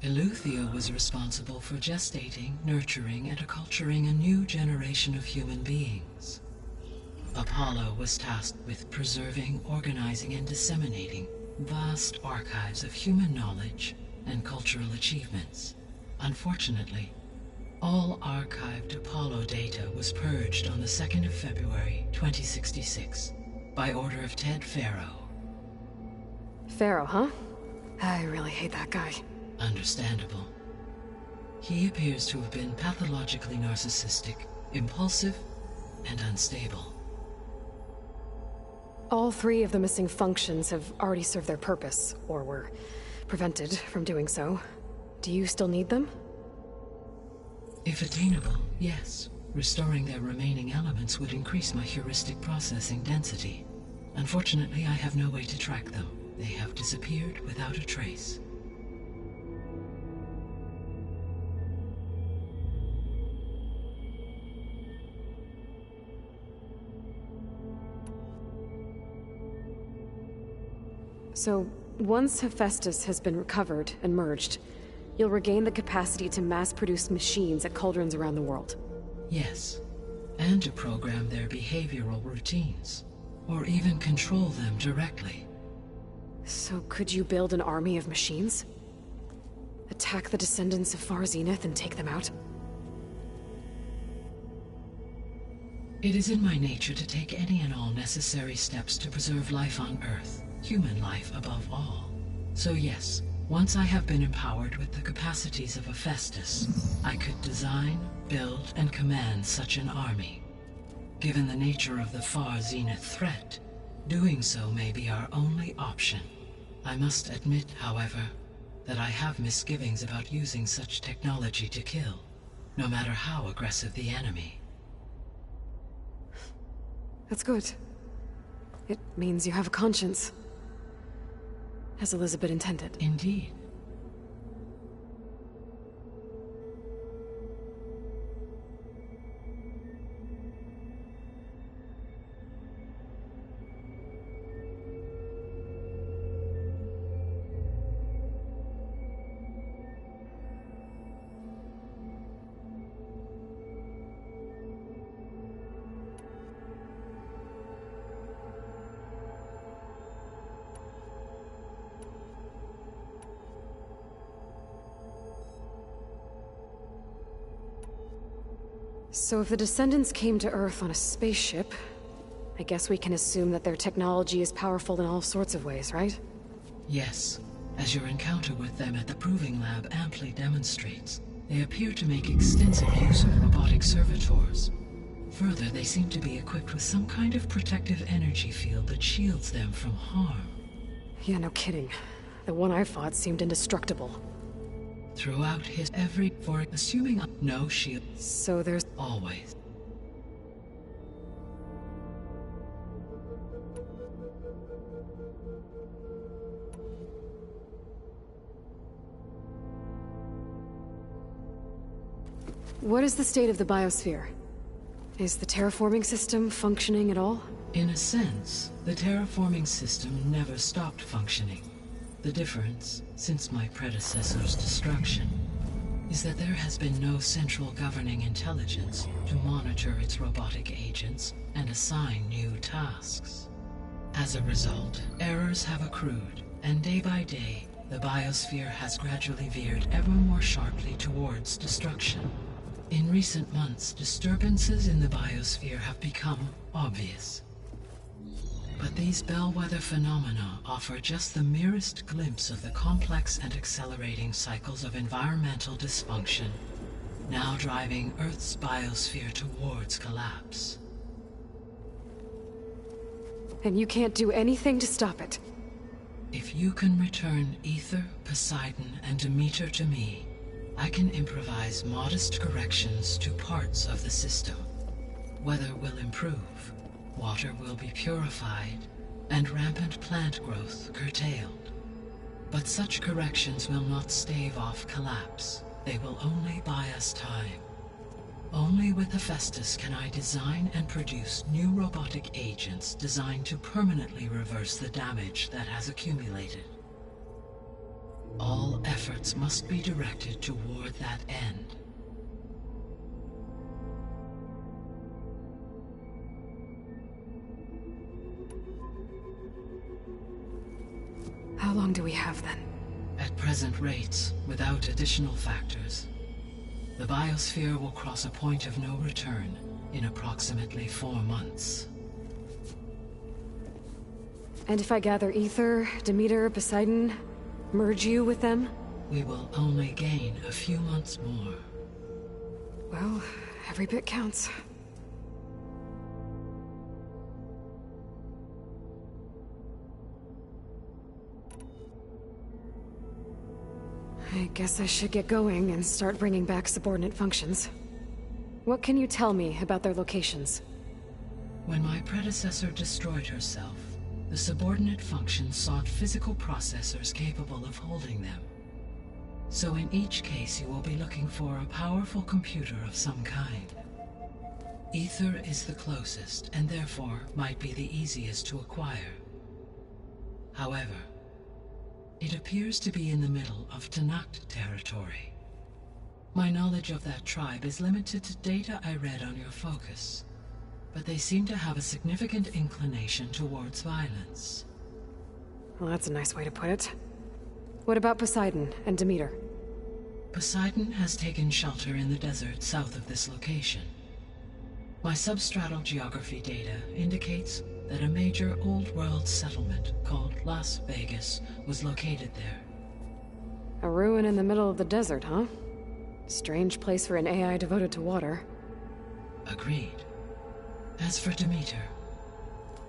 Eleuthia was responsible for gestating, nurturing, and acculturating a new generation of human beings. Apollo was tasked with preserving, organizing, and disseminating vast archives of human knowledge and cultural achievements. Unfortunately, all archived Apollo data was purged on the 2nd of February, 2066, by order of Ted Faro. Faro, huh? I really hate that guy. Understandable. He appears to have been pathologically narcissistic, impulsive, and unstable. All 3 of the missing functions have already served their purpose, or were prevented from doing so. Do you still need them? If attainable, yes. Restoring their remaining elements would increase my heuristic processing density. Unfortunately, I have no way to track them. They have disappeared without a trace. So, once Hephaestus has been recovered and merged, you'll regain the capacity to mass-produce machines at cauldrons around the world. Yes, and to program their behavioral routines, or even control them directly. So could you build an army of machines? Attack the descendants of Far Zenith and take them out? It is in my nature to take any and all necessary steps to preserve life on Earth, human life above all. So yes, once I have been empowered with the capacities of Hephaestus, I could design, build, and command such an army. Given the nature of the far zenith threat, doing so may be our only option. I must admit, however, that I have misgivings about using such technology to kill, no matter how aggressive the enemy. That's good. It means you have a conscience. As Elizabeth intended. Indeed. So if the Descendants came to Earth on a spaceship, I guess we can assume that their technology is powerful in all sorts of ways, right? Yes, as your encounter with them at the Proving Lab amply demonstrates, they appear to make extensive use of robotic servitors. Further, they seem to be equipped with some kind of protective energy field that shields them from harm. Yeah, no kidding. The one I fought seemed indestructible. Throughout his for assuming no shield. So there's always. What is the state of the biosphere? Is the terraforming system functioning at all? In a sense, the terraforming system never stopped functioning. The difference, since my predecessor's destruction, is that there has been no central governing intelligence to monitor its robotic agents and assign new tasks. As a result, errors have accrued, and day by day, the biosphere has gradually veered ever more sharply towards destruction. In recent months, disturbances in the biosphere have become obvious. But these bellwether phenomena offer just the merest glimpse of the complex and accelerating cycles of environmental dysfunction, now driving Earth's biosphere towards collapse. And you can't do anything to stop it? If you can return Aether, Poseidon, and Demeter to me, I can improvise modest corrections to parts of the system. Weather will improve. Water will be purified, and rampant plant growth curtailed. But such corrections will not stave off collapse. They will only buy us time. Only with Hephaestus can I design and produce new robotic agents designed to permanently reverse the damage that has accumulated. All efforts must be directed toward that end. How long do we have, then? At present rates, without additional factors, the biosphere will cross a point of no return in approximately 4 months. And if I gather Aether, Demeter, Poseidon, merge you with them? We will only gain a few months more. Well, every bit counts. I guess I should get going and start bringing back subordinate functions. What can you tell me about their locations? When my predecessor destroyed herself, the subordinate functions sought physical processors capable of holding them. So in each case you will be looking for a powerful computer of some kind. Aether is the closest, and therefore might be the easiest to acquire. However, it appears to be in the middle of Tenakth territory. My knowledge of that tribe is limited to data I read on your focus, but they seem to have a significant inclination towards violence. Well, that's a nice way to put it. What about Poseidon and Demeter? Poseidon has taken shelter in the desert south of this location. My substratal geography data indicates that a major old-world settlement called Las Vegas was located there. A ruin in the middle of the desert, huh? Strange place for an AI devoted to water. Agreed. As for Demeter,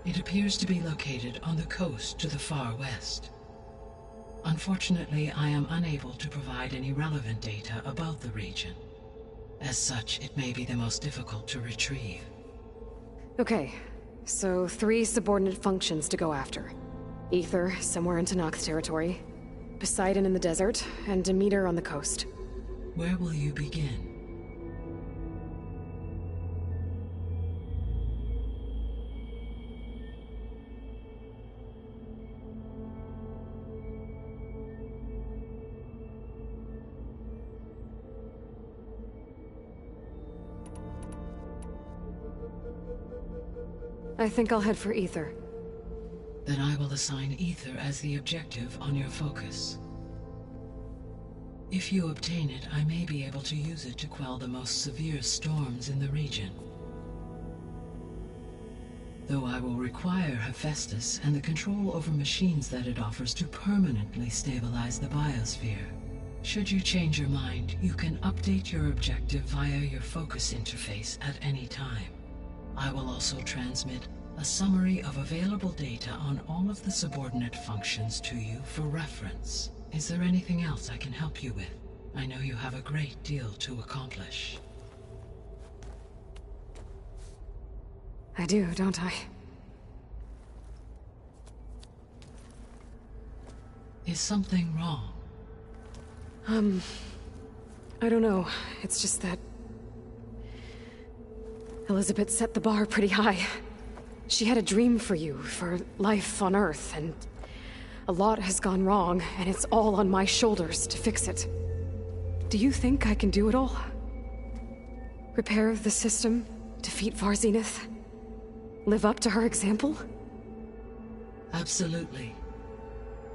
it appears to be located on the coast to the far west. Unfortunately, I am unable to provide any relevant data about the region. As such, it may be the most difficult to retrieve. Okay, so 3 subordinate functions to go after. Aether, somewhere in Tenakth's territory. Poseidon in the desert, and Demeter on the coast. Where will you begin? I think I'll head for Aether. Then I will assign Aether as the objective on your focus. If you obtain it, I may be able to use it to quell the most severe storms in the region. Though I will require Hephaestus and the control over machines that it offers to permanently stabilize the biosphere. Should you change your mind, you can update your objective via your focus interface at any time. I will also transmit a summary of available data on all of the subordinate functions to you for reference. Is there anything else I can help you with? I know you have a great deal to accomplish. I do, don't I? Is something wrong? I don't know. It's just that Elizabeth set the bar pretty high. She had a dream for you, for life on Earth, and a lot has gone wrong, and it's all on my shoulders to fix it. Do you think I can do it all? Repair the system, defeat Varzinith, live up to her example? Absolutely.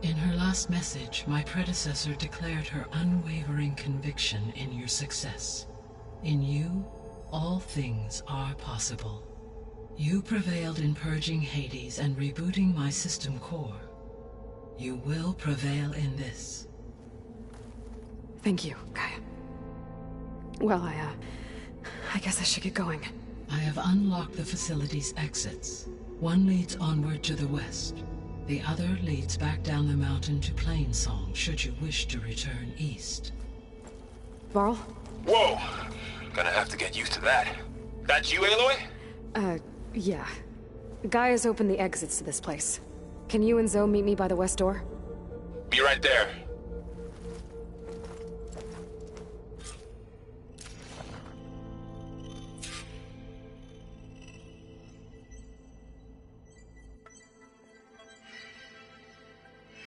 In her last message, my predecessor declared her unwavering conviction in your success. In you, all things are possible. You prevailed in purging Hades and rebooting my system core. You will prevail in this. Thank you, Gaia. Well, I guess I should get going. I have unlocked the facility's exits. One leads onward to the west. The other leads back down the mountain to Plainsong, should you wish to return east. Varl? Whoa! Gonna have to get used to that. That's you, Aloy? Yeah. Gaia's opened the exits to this place. Can you and Zoe meet me by the west door? Be right there.